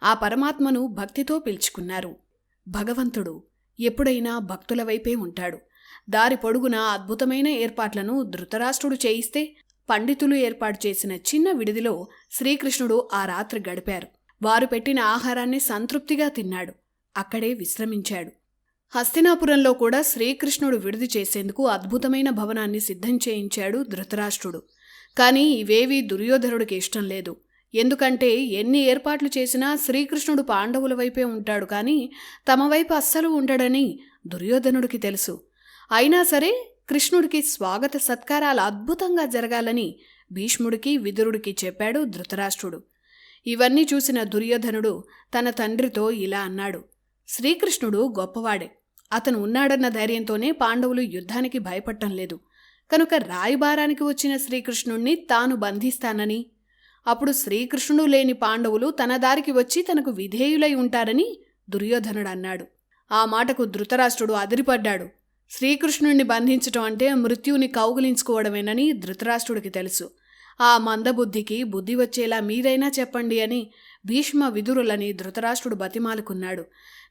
ఆ పరమాత్మను భక్తితో పిలుచుకున్నారు. భగవంతుడు ఎప్పుడైనా భక్తుల వైపే ఉంటాడు. దారి పొడుగున అద్భుతమైన ఏర్పాట్లను ధృతరాష్ట్రుడు చేయిస్తే పండితులు ఏర్పాటు చేసిన చిన్న విడిదిలో శ్రీకృష్ణుడు ఆ రాత్రి గడిపారు. వారు పెట్టిన ఆహారాన్ని సంతృప్తిగా తిన్నాడు. అక్కడే విశ్రమించాడు. హస్తినాపురంలో కూడా శ్రీకృష్ణుడు విడిది చేసేందుకు అద్భుతమైన భవనాన్ని సిద్ధం చేయించాడు ధృతరాష్ట్రుడు. కానీ ఇవేవీ దుర్యోధనుడికి ఇష్టం లేదు. ఎందుకంటే ఎన్ని ఏర్పాట్లు చేసినా శ్రీకృష్ణుడు పాండవుల వైపే ఉంటాడు, కానీ తమ వైపు అస్సలు ఉండడని దుర్యోధనుడికి తెలుసు. అయినా సరే కృష్ణుడికి స్వాగత సత్కారాలు అద్భుతంగా జరగాలని భీష్ముడికి, విదురుడికి చెప్పాడు ధృతరాష్ట్రుడు. ఇవన్నీ చూసిన దుర్యోధనుడు తన తండ్రితో ఇలా అన్నాడు: శ్రీకృష్ణుడు గొప్పవాడే. అతను ఉన్నాడన్న ధైర్యంతోనే పాండవులు యుద్ధానికి భయపడటం లేదు. కనుక రాయబారానికి వచ్చిన శ్రీకృష్ణుణ్ణి తాను బంధిస్తానని, అప్పుడు శ్రీకృష్ణుడు లేని పాండవులు తన దారికి వచ్చి తనకు విధేయులై ఉంటారని దుర్యోధనుడు అన్నాడు. ఆ మాటకు ధృతరాష్ట్రుడు అదిరిపడ్డాడు. శ్రీకృష్ణుణ్ణి బంధించటం అంటే మృత్యువుని కౌగిలించుకోవడమేనని ధృతరాష్ట్రుడికి తెలుసు. ఆ మందబుద్ధికి బుద్ధి వచ్చేలా మీరైనా చెప్పండి అని భీష్మ, విదురులని ధృతరాష్ట్రుడు బతిమాలుకున్నాడు.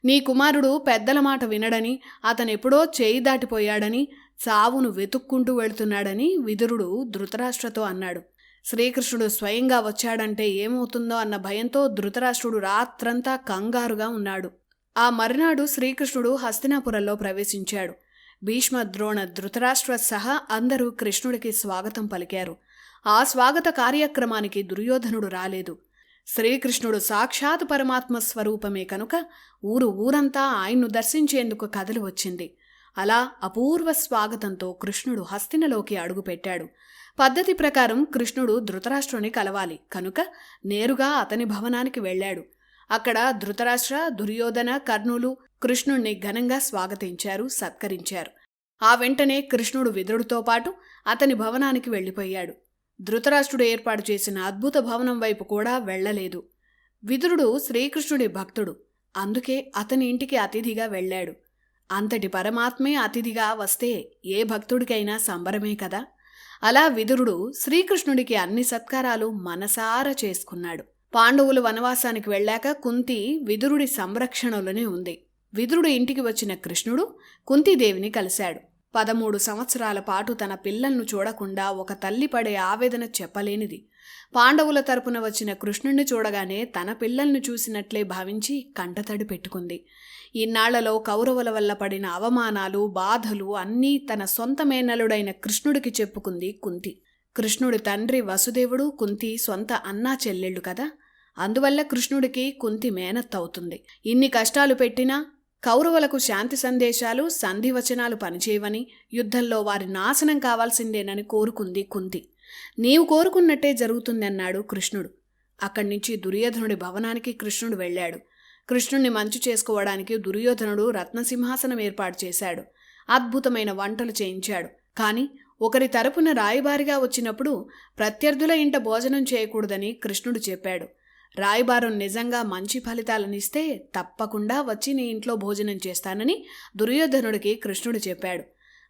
నీ కుమారుడు పెద్దల మాట వినడని, అతనెప్పుడో చేయి దాటిపోయాడని, చావును వెతుక్కుంటూ వెళుతున్నాడని విదురుడు ధృతరాష్ట్రతో అన్నాడు. శ్రీకృష్ణుడు స్వయంగా వచ్చాడంటే ఏమవుతుందో అన్న భయంతో ధృతరాష్ట్రుడు రాత్రంతా కంగారుగా ఉన్నాడు. ఆ మర్నాడు శ్రీకృష్ణుడు హస్తినాపురంలో ప్రవేశించాడు. భీష్మ, ద్రోణ, ధృతరాష్ట్ర సహా అందరూ కృష్ణుడికి స్వాగతం పలికారు. ఆ స్వాగత కార్యక్రమానికి దుర్యోధనుడు రాలేదు. శ్రీకృష్ణుడు సాక్షాత్ పరమాత్మ స్వరూపమే కనుక ఊరంతా ఆయన్ను దర్శించేందుకు కదలి వచ్చింది. అలా అపూర్వ స్వాగతంతో కృష్ణుడు హస్తినలోకి అడుగుపెట్టాడు. పద్ధతి ప్రకారం కృష్ణుడు ధృతరాష్ట్రుని కలవాలి కనుక నేరుగా అతని భవనానికి వెళ్ళాడు. అక్కడ ధృతరాష్ట్ర, దుర్యోధన, కర్ణులు కృష్ణుణ్ణి ఘనంగా స్వాగతించారు, సత్కరించారు. ఆ వెంటనే కృష్ణుడు విదురుడితో పాటు అతని భవనానికి వెళ్ళిపోయాడు. ధృతరాష్ట్రుడు ఏర్పాటు చేసిన అద్భుత భవనం వైపు కూడా వెళ్లలేదు. విదురుడు శ్రీకృష్ణుడి భక్తుడు, అందుకే అతని ఇంటికి అతిథిగా వెళ్ళాడు. అంతటి పరమాత్మే అతిథిగా వస్తే ఏ భక్తుడికైనా సంబరమే కదా. అలా విదురుడు శ్రీకృష్ణుడికి అన్ని సత్కారాలు మనసారా చేసుకున్నాడు. పాండవులు వనవాసానికి వెళ్ళాక కుంతి విదురుడి సంరక్షణలోనే ఉంది. విదురుడు ఇంటికి వచ్చిన కృష్ణుడు కుంతీదేవిని కలిశాడు. 13 సంవత్సరాల పాటు తన పిల్లలను చూడకుండా ఒక తల్లి పడే ఆవేదన చెప్పలేనిది. పాండవుల తరపున వచ్చిన కృష్ణుణ్ణి చూడగానే తన పిల్లల్ని చూసినట్లే భావించి కంటతడి పెట్టుకుంది. ఇన్నాళ్లలో కౌరవుల వల్ల పడిన అవమానాలు, బాధలు అన్నీ తన సొంత మేనలుడైన కృష్ణుడికి చెప్పుకుంది కుంతి. కృష్ణుడి తండ్రి వసుదేవుడు, కుంతి సొంత అన్నా చెల్లెళ్ళు కదా. అందువల్ల కృష్ణుడికి కుంతి మేనత్తవుతుంది. ఇన్ని కష్టాలు పెట్టినా కౌరవులకు శాంతి సందేశాలు, సంధివచనాలు పనిచేయవని, యుద్ధంలో వారి నాశనం కావాల్సిందేనని కోరుకుంది కుంతి. నీవు కోరుకున్నట్టే జరుగుతుందన్నాడు కృష్ణుడు. అక్కడి నుంచి దుర్యోధనుడి భవనానికి కృష్ణుడు వెళ్ళాడు. కృష్ణుణ్ణి మంచు చేసుకోవడానికి దుర్యోధనుడు రత్నసింహాసనం ఏర్పాటు చేశాడు. అద్భుతమైన వంటలు చేయించాడు. కాని ఒకరి తరపున రాయబారిగా వచ్చినప్పుడు ప్రత్యర్థుల ఇంట భోజనం చేయకూడదని కృష్ణుడు చెప్పాడు. రాయబారం నిజంగా మంచి ఫలితాలనిస్తే తప్పకుండా వచ్చి నీ ఇంట్లో భోజనం చేస్తానని దుర్యోధనుడికి కృష్ణుడు చెప్పాడు.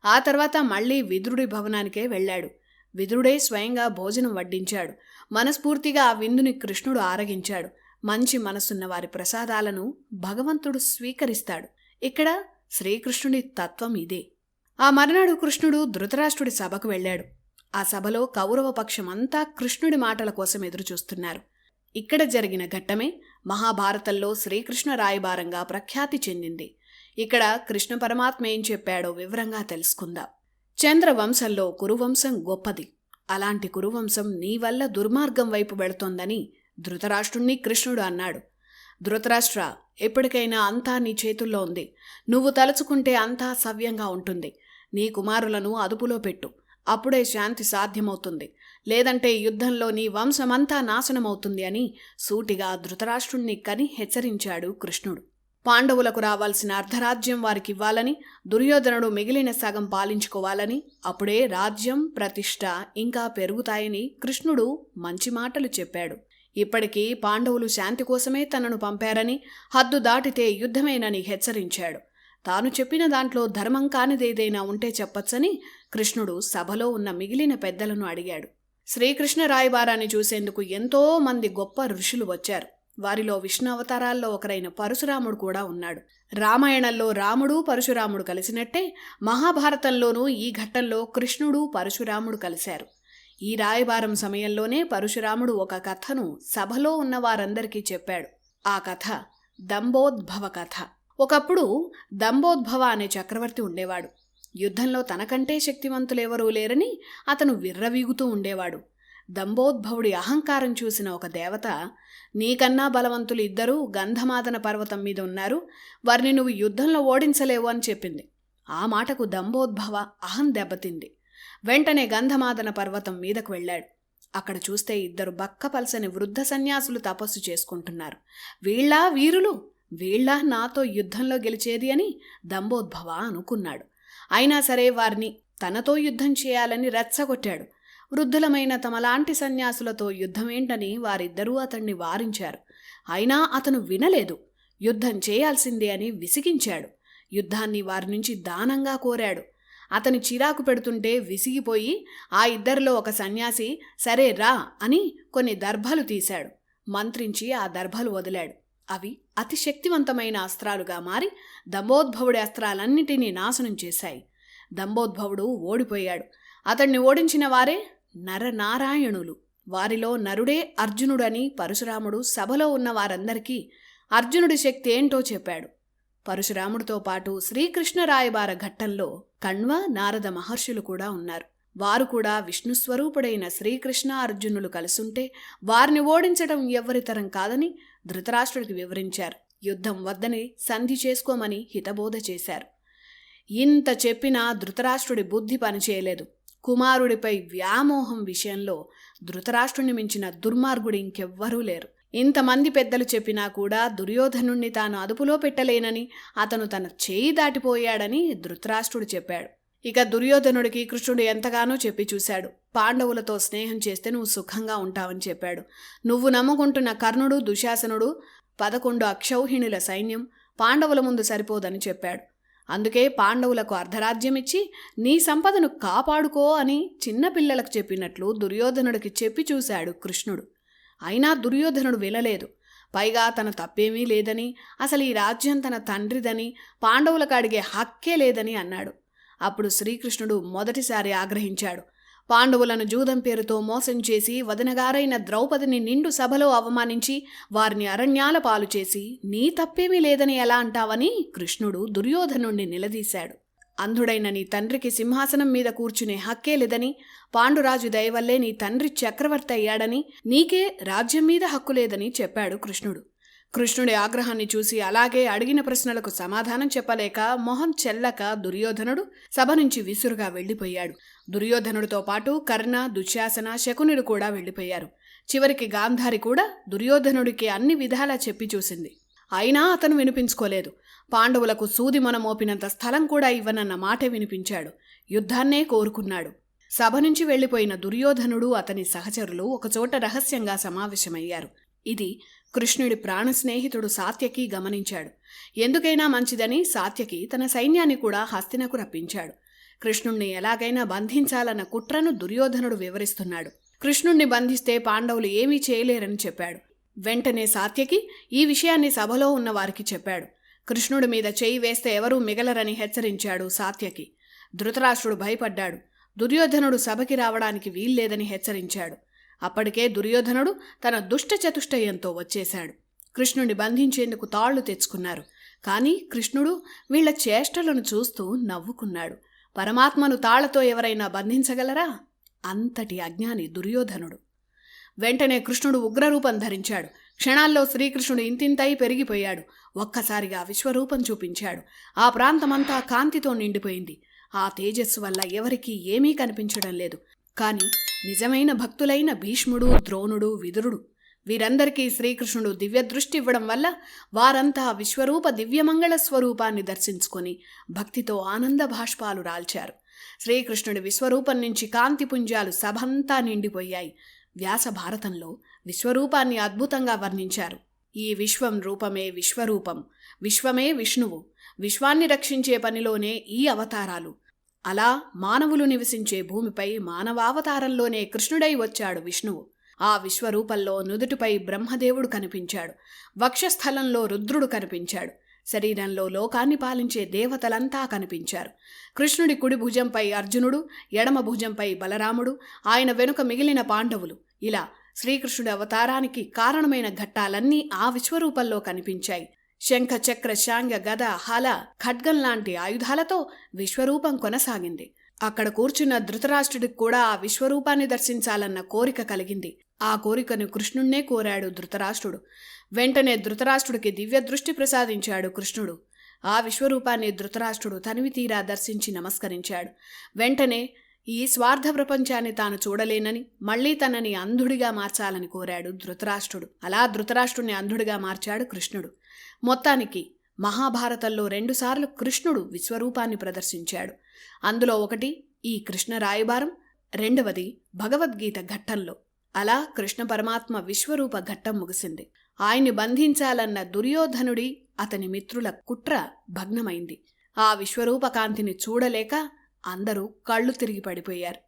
ఆ తర్వాత మళ్లీ విదురుడి భవనానికే వెళ్ళాడు. విదురుడే స్వయంగా భోజనం వడ్డించాడు. మనస్ఫూర్తిగా ఆ విందుని కృష్ణుడు ఆరగించాడు. మంచి మనసున్న వారి ప్రసాదాలను భగవంతుడు స్వీకరిస్తాడు. ఇక్కడ శ్రీకృష్ణుడి తత్వం ఇదే. ఆ మర్నాడు కృష్ణుడు ధృతరాష్ట్రుడి సభకు వెళ్ళాడు. ఆ సభలో కౌరవ పక్షమంతా కృష్ణుడి మాటల కోసం ఎదురుచూస్తున్నారు. ఇక్కడ జరిగిన ఘట్టమే మహాభారతంలో శ్రీకృష్ణ రాయబారంగా ప్రఖ్యాతి చెందింది. ఇక్కడ కృష్ణ పరమాత్మ ఏం చెప్పాడో వివరంగా తెలుసుకుందాం. చంద్రవంశంలో కురువంశం గొప్పది. అలాంటి కురువంశం నీ వల్ల దుర్మార్గం వైపు వెళుతోందని ధృతరాష్ట్రుణ్ణి కృష్ణుడు అన్నాడు. ధృతరాష్ట్ర, ఎప్పటికైనా అంతా నీ చేతుల్లో ఉంది. నువ్వు తలుచుకుంటే అంతా సవ్యంగా ఉంటుంది. నీ కుమారులను అదుపులో పెట్టు. అప్పుడే శాంతి సాధ్యమవుతుంది. లేదంటే యుద్ధంలో నీ వంశమంతా నాశనమవుతుంది అని సూటిగా ధృతరాష్ట్రుణ్ణి కని హెచ్చరించాడు కృష్ణుడు. పాండవులకు రావాల్సిన అర్ధరాజ్యం వారికివ్వాలని, దుర్యోధనుడు మిగిలిన సగం పాలించుకోవాలని, అప్పుడే రాజ్యం, ప్రతిష్ట ఇంకా పెరుగుతాయని కృష్ణుడు మంచి మాటలు చెప్పాడు. ఇప్పటికీ పాండవులు శాంతి కోసమే తనను పంపారని, హద్దు దాటితే యుద్ధమేనని హెచ్చరించాడు. తాను చెప్పిన దాంట్లో ధర్మం కానిదేదైనా ఉంటే చెప్పొచ్చని కృష్ణుడు సభలో ఉన్న మిగిలిన పెద్దలను అడిగాడు. శ్రీకృష్ణ రాయబారాన్ని చూసేందుకు ఎంతో మంది గొప్ప ఋషులు వచ్చారు. వారిలో విష్ణు అవతారాల్లో ఒకరైన పరశురాముడు కూడా ఉన్నాడు. రామాయణంలో రాముడు, పరశురాముడు కలిసినట్టే మహాభారతంలోనూ ఈ ఘట్టంలో కృష్ణుడు, పరశురాముడు కలిశారు. ఈ రాయబారం సమయంలోనే పరశురాముడు ఒక కథను సభలో ఉన్న వారందరికీ చెప్పాడు. ఆ కథ దంభోద్భవ కథ. ఒకప్పుడు దంభోద్భవ అనే చక్రవర్తి ఉండేవాడు. యుద్ధంలో తనకంటే శక్తివంతులెవరూ లేరని అతను విర్రవీగుతూ ఉండేవాడు. దంభోద్భవుడి అహంకారం చూసిన ఒక దేవత, నీకన్నా బలవంతులు ఇద్దరూ గంధమాదన పర్వతం మీద ఉన్నారు, వారిని నువ్వు యుద్ధంలో ఓడించలేవు అని చెప్పింది. ఆ మాటకు దంభోద్భవ అహం దెబ్బతింది. వెంటనే గంధమాదన పర్వతం మీదకు వెళ్ళాడు. అక్కడ చూస్తే ఇద్దరు బక్కపలసని వృద్ధ సన్యాసులు తపస్సు చేసుకుంటున్నారు. వీళ్ళా వీరులు, వీళ్ళా నాతో యుద్ధంలో గెలిచేది అని దంభోద్భవ అనుకున్నాడు. అయినా సరే వారిని తనతో యుద్ధం చేయాలని రెచ్చగొట్టాడు. వృద్ధులమైన తమలాంటి సన్యాసులతో యుద్ధమేంటని వారిద్దరూ అతన్ని వారించారు. అయినా అతను వినలేదు. యుద్ధం చేయాల్సిందే అని విసిగించాడు. యుద్ధాన్ని వారి నుంచి దానంగా కోరాడు. అతని చిరాకు పెడుతుంటే విసిగిపోయి ఆ ఇద్దరిలో ఒక సన్యాసి సరే రా అని కొన్ని దర్భలు తీశాడు. మంత్రించి ఆ దర్భలు వదిలాడు. అవి అతి శక్తివంతమైన అస్త్రాలుగా మారి దంభోద్భవుడి అస్త్రాలన్నిటినీ నాశనం చేశాయి. దంభోద్భవుడు ఓడిపోయాడు. అతన్ని ఓడించిన వారే నరనారాయణులు. వారిలో నరుడే అర్జునుడని పరశురాముడు సభలో ఉన్న వారందరికీ అర్జునుడి శక్తి ఏంటో చెప్పాడు. పరశురాముడితో పాటు శ్రీకృష్ణ రాయబార ఘట్టంలో కణ్వ, నారద మహర్షులు కూడా ఉన్నారు. వారు కూడా విష్ణుస్వరూపుడైన శ్రీకృష్ణ అర్జునులు కలుసుంటే వారిని ఓడించడం ఎవ్వరితరం కాదని ధృతరాష్ట్రుడికి వివరించారు. యుద్ధం వద్దని సంధి చేసుకోమని హితబోధ చేశారు. ఇంత చెప్పినా ధృతరాష్ట్రుడి బుద్ధి పనిచేయలేదు. కుమారుడిపై వ్యామోహం విషయంలో ధృతరాష్ట్రుని మించిన దుర్మార్గుడు ఇంకెవ్వరూ లేరు. ఇంతమంది పెద్దలు చెప్పినా కూడా దుర్యోధనుణ్ణి తాను అదుపులో పెట్టలేనని, అతను తన చేయి దాటిపోయాడని ధృతరాష్ట్రుడు చెప్పాడు. ఇక దుర్యోధనుడికి కృష్ణుడు ఎంతగానో చెప్పి చూశాడు. పాండవులతో స్నేహం చేస్తే నువ్వు సుఖంగా ఉంటావని చెప్పాడు. నువ్వు నమ్ముకుంటున్న కర్ణుడు, దుశాసనుడు 11 అక్షౌహిణుల సైన్యం పాండవుల ముందు సరిపోదని చెప్పాడు. అందుకే పాండవులకు అర్ధరాజ్యమిచ్చి నీ సంపదను కాపాడుకో అని చిన్నపిల్లలకు చెప్పినట్లు దుర్యోధనుడికి చెప్పి చూశాడు కృష్ణుడు. అయినా దుర్యోధనుడు వినలేదు. పైగా తన తప్పేమీ లేదని, అసలు ఈ రాజ్యం తన తండ్రిదని, పాండవులకు అడిగే హక్కే లేదని అన్నాడు. అప్పుడు శ్రీకృష్ణుడు మొదటిసారి ఆగ్రహించాడు. పాండవులను జూదం పేరుతో మోసం చేసి వదినగారైన ద్రౌపదిని నిండు సభలో అవమానించి వారిని అరణ్యాల పాలు చేసి నీ తప్పేమీ లేదని ఎలా అంటావని కృష్ణుడు దుర్యోధనుణ్ణి నిలదీశాడు. అంధుడైన నీ తండ్రికి సింహాసనం మీద కూర్చునే హక్కే లేదని, పాండురాజు దయవల్లే నీ తండ్రి చక్రవర్తి అయ్యాడని, నీకే రాజ్యం మీద హక్కు లేదని చెప్పాడు కృష్ణుడు. కృష్ణుడి ఆగ్రహాన్ని చూసి అలాగే అడిగిన ప్రశ్నలకు సమాధానం చెప్పలేక మొహం చెల్లక దుర్యోధనుడు సభ నుంచి విసురుగా వెళ్లిపోయాడు. దుర్యోధనుడితో పాటు కర్ణ, దుశ్శాసన, శకునుడు కూడా వెళ్లిపోయారు. చివరికి గాంధారి కూడా దుర్యోధనుడికి అన్ని విధాలా చెప్పి చూసింది. అయినా అతను వినిపించుకోలేదు. పాండవులకు సూది మొన మోపినంత స్థలం కూడా ఇవ్వనన్న మాటే వినిపించాడు. యుద్ధాన్నే కోరుకున్నాడు. సభ నుంచి వెళ్లిపోయిన దుర్యోధనుడు, అతని సహచరులు ఒకచోట రహస్యంగా సమావేశమయ్యారు. ఇది కృష్ణుడి ప్రాణ స్నేహితుడు సాత్యకి గమనించాడు. ఎందుకైనా మంచిదని సాత్యకి తన సైన్యాన్ని కూడా హస్తినకు రప్పించాడు. కృష్ణుణ్ణి ఎలాగైనా బంధించాలన్న కుట్రను దుర్యోధనుడు వివరిస్తున్నాడు. కృష్ణుణ్ణి బంధిస్తే పాండవులు ఏమీ చేయలేరని చెప్పాడు. వెంటనే సాత్యకి ఈ విషయాన్ని సభలో ఉన్న వారికి చెప్పాడు. కృష్ణుడి మీద చేయి వేస్తే ఎవరూ మిగలరని హెచ్చరించాడు సాత్యకి. ధృతరాష్ట్రుడు భయపడ్డాడు. దుర్యోధనుడు సభకి రావడానికి వీల్లేదని హెచ్చరించాడు. అప్పటికే దుర్యోధనుడు తన దుష్ట చతుష్టయంతో వచ్చేశాడు. కృష్ణుడిని బంధించేందుకు తాళ్లు తెచ్చుకున్నారు. కానీ కృష్ణుడు వీళ్ల చేష్టలను చూస్తూ నవ్వుకున్నాడు. పరమాత్మను తాళ్లతో ఎవరైనా బంధించగలరా? అంతటి అజ్ఞాని దుర్యోధనుడు. వెంటనే కృష్ణుడు ఉగ్రరూపం ధరించాడు. క్షణాల్లో శ్రీకృష్ణుడు ఇంతింతై పెరిగిపోయాడు. ఒక్కసారిగా విశ్వరూపం చూపించాడు. ఆ ప్రాంతమంతా కాంతితో నిండిపోయింది. ఆ తేజస్సు వల్ల ఎవరికీ ఏమీ కనిపించడం లేదు. కాని నిజమైన భక్తులైన భీష్ముడు, ద్రోణుడు, విదురుడు వీరందరికీ శ్రీకృష్ణుడు దివ్యదృష్టి ఇవ్వడం వల్ల వారంతా విశ్వరూప దివ్యమంగళ స్వరూపాన్ని దర్శించుకొని భక్తితో ఆనంద భాష్పాలు రాల్చారు. శ్రీకృష్ణుడి విశ్వరూపం నుంచి కాంతిపుంజాలు సభంతా నిండిపోయాయి. వ్యాస భారతంలో విశ్వరూపాన్ని అద్భుతంగా వర్ణించారు. ఈ విశ్వం రూపమే విశ్వరూపం, విశ్వమే విష్ణువు, విశ్వాన్ని రక్షించే పనిలోనే ఈ అవతారాలు. అలా మానవులు నివసించే భూమిపై మానవావతారంలోనే కృష్ణుడై వచ్చాడు విష్ణువు. ఆ విశ్వరూపంలో నుదుటిపై బ్రహ్మదేవుడు కనిపించాడు. వక్షస్థలంలో రుద్రుడు కనిపించాడు. శరీరంలో లోకాన్ని పాలించే దేవతలంతా కనిపించారు. కృష్ణుడి కుడి భుజంపై అర్జునుడు, ఎడమ భుజంపై బలరాముడు, ఆయన వెనుక మిగిలిన పాండవులు, ఇలా శ్రీకృష్ణుడి అవతారానికి కారణమైన ఘట్టాలన్నీ ఆ విశ్వరూపంలో కనిపించాయి. శంఖ, చక్ర, శాంగ, గద, హల, ఖడ్గం లాంటి ఆయుధాలతో విశ్వరూపం కొనసాగింది. అక్కడ కూర్చున్న ధృతరాష్ట్రుడికి కూడా ఆ విశ్వరూపాన్ని దర్శించాలన్న కోరిక కలిగింది. ఆ కోరికను కృష్ణుణ్ణే కోరాడు ధృతరాష్ట్రుడు. వెంటనే ధృతరాష్ట్రుడికి దివ్య దృష్టి ప్రసాదించాడు కృష్ణుడు. ఆ విశ్వరూపాన్ని ధృతరాష్ట్రుడు తనివి తీరా దర్శించి నమస్కరించాడు. వెంటనే ఈ స్వార్థ ప్రపంచాన్ని తాను చూడలేనని మళ్లీ తనని అంధుడిగా మార్చాలని కోరాడు ధృతరాష్ట్రుడు. అలా ధృతరాష్ట్రుడిని అంధుడిగా మార్చాడు కృష్ణుడు. మొత్తానికి మహాభారతంలో 2 సార్లు కృష్ణుడు విశ్వరూపాన్ని ప్రదర్శించాడు. అందులో ఒకటి ఈ కృష్ణ రాయబారం, రెండవది భగవద్గీత ఘట్టంలో. అలా కృష్ణ పరమాత్మ విశ్వరూప ఘట్టం ముగిసింది. ఆయన్ని బంధించాలన్న దుర్యోధనుడి, అతని మిత్రుల కుట్ర భగ్నమైంది. ఆ విశ్వరూప కాంతిని చూడలేక అందరూ కళ్ళు తిరిగి పడిపోయారు.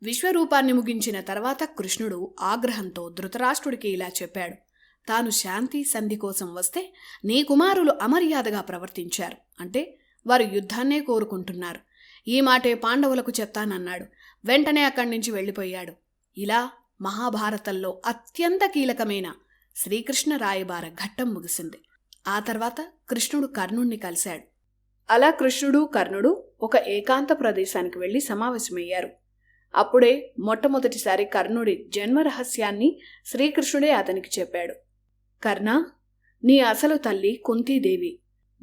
విశ్వరూపాన్ని ముగించిన తర్వాత కృష్ణుడు ఆగ్రహంతో ధృతరాష్ట్రుడికి ఇలా చెప్పాడు. తాను శాంతి సంధి కోసం వస్తే నీ కుమారులు అమర్యాదగా ప్రవర్తించారు. అంటే వారు యుద్ధాన్నే కోరుకుంటున్నారు. ఈ మాటే పాండవులకు చెప్తానన్నాడు. వెంటనే అక్కడి నుంచి వెళ్ళిపోయాడు. ఇలా మహాభారతంలో అత్యంత కీలకమైన శ్రీకృష్ణ రాయబార ఘట్టం ముగిసింది. ఆ తర్వాత కృష్ణుడు కర్ణుణ్ణి కలిశాడు. అలా కృష్ణుడు, కర్ణుడు ఒక ఏకాంత ప్రదేశానికి వెళ్లి సమావేశమయ్యారు. అప్పుడే మొట్టమొదటిసారి కర్ణుడి జన్మ రహస్యాన్ని శ్రీకృష్ణుడే అతనికి చెప్పాడు. కర్ణ, నీ అసలు తల్లి కుంతీదేవి.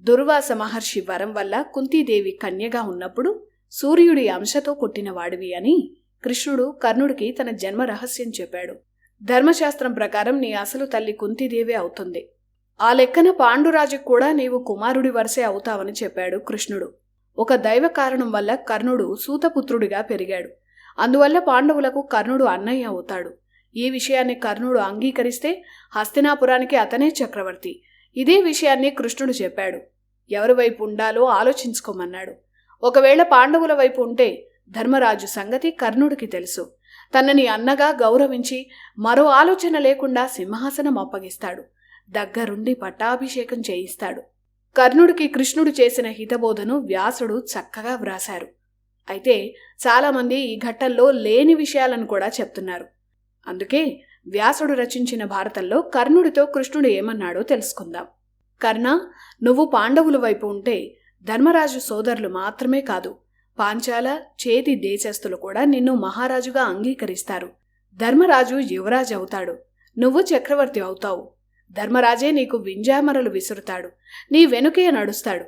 దుర్వాస మహర్షి వరం వల్ల కుంతీదేవి కన్యగా ఉన్నప్పుడు సూర్యుడి అంశతో పుట్టినవాడివి అని కృష్ణుడు కర్ణుడికి తన జన్మ రహస్యం చెప్పాడు. ధర్మశాస్త్రం ప్రకారం నీ అసలు తల్లి కుంతీదేవే అవుతుంది. ఆ లెక్కన పాండురాజుకు కూడా నీవు కుమారుడి వరసే అవుతావని చెప్పాడు కృష్ణుడు. ఒక దైవ కారణం వల్ల కర్ణుడు సూతపుత్రుడిగా పెరిగాడు. అందువల్ల పాండవులకు కర్ణుడు అన్నయ్య అవుతాడు. ఈ విషయాన్ని కర్ణుడు అంగీకరిస్తే హస్తినాపురానికి అతనే చక్రవర్తి. ఇదే విషయాన్ని కృష్ణుడు చెప్పాడు. ఎవరి వైపు ఉండాలో ఆలోచించుకోమన్నాడు. ఒకవేళ పాండవుల వైపు ఉంటే ధర్మరాజు సంగతి కర్ణుడికి తెలుసు. తనని అన్నగా గౌరవించి మరో ఆలోచన లేకుండా సింహాసనం అప్పగిస్తాడు. దగ్గరుండి పట్టాభిషేకం చేయిస్తాడు. కర్ణుడికి కృష్ణుడు చేసిన హితబోధను వ్యాసుడు చక్కగా వ్రాశారు. అయితే చాలామంది ఈ ఘట్టంలో లేని విషయాలను కూడా చెప్తున్నారు. అందుకే వ్యాసుడు రచించిన భారతంలో కర్ణుడితో కృష్ణుడు ఏమన్నాడో తెలుసుకుందాం. కర్ణ, నువ్వు పాండవుల వైపు ఉంటే ధర్మరాజు సోదరులు మాత్రమే కాదు, పాంచాల చేతి దేశస్థులు కూడా నిన్ను మహారాజుగా అంగీకరిస్తారు. ధర్మరాజు యువరాజు అవుతాడు. నువ్వు చక్రవర్తి అవుతావు. ధర్మరాజే నీకు వింజామరలు విసురుతాడు. నీ వెనుకే నడుస్తాడు.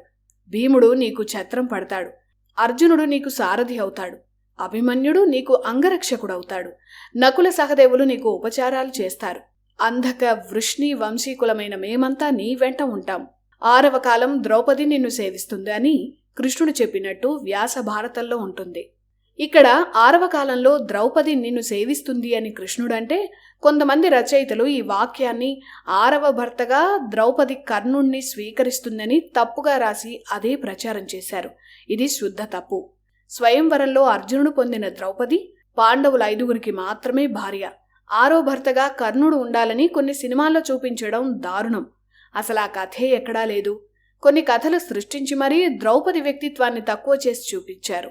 భీముడు నీకు ఛత్రం పడతాడు. అర్జునుడు నీకు సారథి అవుతాడు. అభిమన్యుడు నీకు అంగరక్షకుడవుతాడు. నకుల సహదేవులు నీకు ఉపచారాలు చేస్తారు. అంధక వృష్ణి వంశీకులమైన మేమంతా నీ వెంట ఉంటాం. 6వ కాలం ద్రౌపది నిన్ను సేవిస్తుంది అని కృష్ణుడు చెప్పినట్టు వ్యాస భారతంలో ఉంటుంది. ఇక్కడ 6వ కాలంలో ద్రౌపది నిన్ను సేవిస్తుంది అని కృష్ణుడంటే కొంతమంది రచయితలు ఈ వాక్యాన్ని 6వ భర్తగా ద్రౌపది కర్ణుణ్ణి స్వీకరిస్తుందని తప్పుగా రాసి అదే ప్రచారం చేశారు. ఇది శుద్ధ తప్పు. స్వయంవరంలో అర్జునుడు పొందిన ద్రౌపది పాండవుల 5గురికి మాత్రమే భార్య. 6వ భర్తగా కర్ణుడు ఉండాలని కొన్ని సినిమాల్లో చూపించడం దారుణం. అసలు ఆ కథే ఎక్కడా లేదు. కొన్ని కథలు సృష్టించి మరీ ద్రౌపది వ్యక్తిత్వాన్ని తక్కువ చేసి చూపించారు.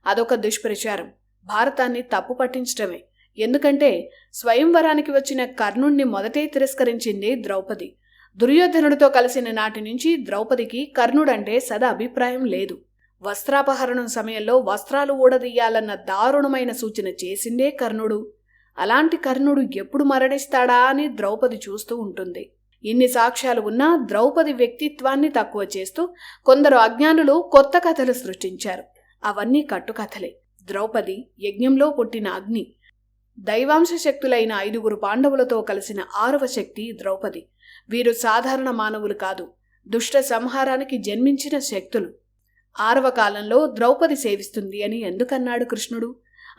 అదొక దుష్ప్రచారం. భారతాన్ని తప్పు పట్టించడమే. ఎందుకంటే స్వయంవరానికి వచ్చిన కర్ణుణ్ణి మొదటే తిరస్కరించింది ద్రౌపది. దుర్యోధనుడితో కలిసిన నాటి నుంచి ద్రౌపదికి కర్ణుడంటే సదా అభిప్రాయం లేదు. వస్త్రాపహరణం సమయంలో వస్త్రాలు ఊడదీయాలన్న దారుణమైన సూచన చేసిందే కర్ణుడు. అలాంటి కర్ణుడు ఎప్పుడు మరణిస్తాడా అని ద్రౌపది చూస్తూ ఉంటుంది. ఇన్ని సాక్ష్యాలు ఉన్నా ద్రౌపది వ్యక్తిత్వాన్ని తక్కువ చేస్తూ కొందరు అజ్ఞానులు కొత్త కథలు సృష్టించారు. అవన్నీ కట్టుకథలే. ద్రౌపది యజ్ఞంలో పుట్టిన అగ్ని. దైవాంశ శక్తులైన 5గురు పాండవులతో కలిసిన 6వ శక్తి ద్రౌపది. వీరు సాధారణ మానవులు కాదు, దుష్ట సంహారానికి జన్మించిన శక్తులు. 6వ కాలంలో ద్రౌపది సేవిస్తుంది అని ఎందుకన్నాడు కృష్ణుడు?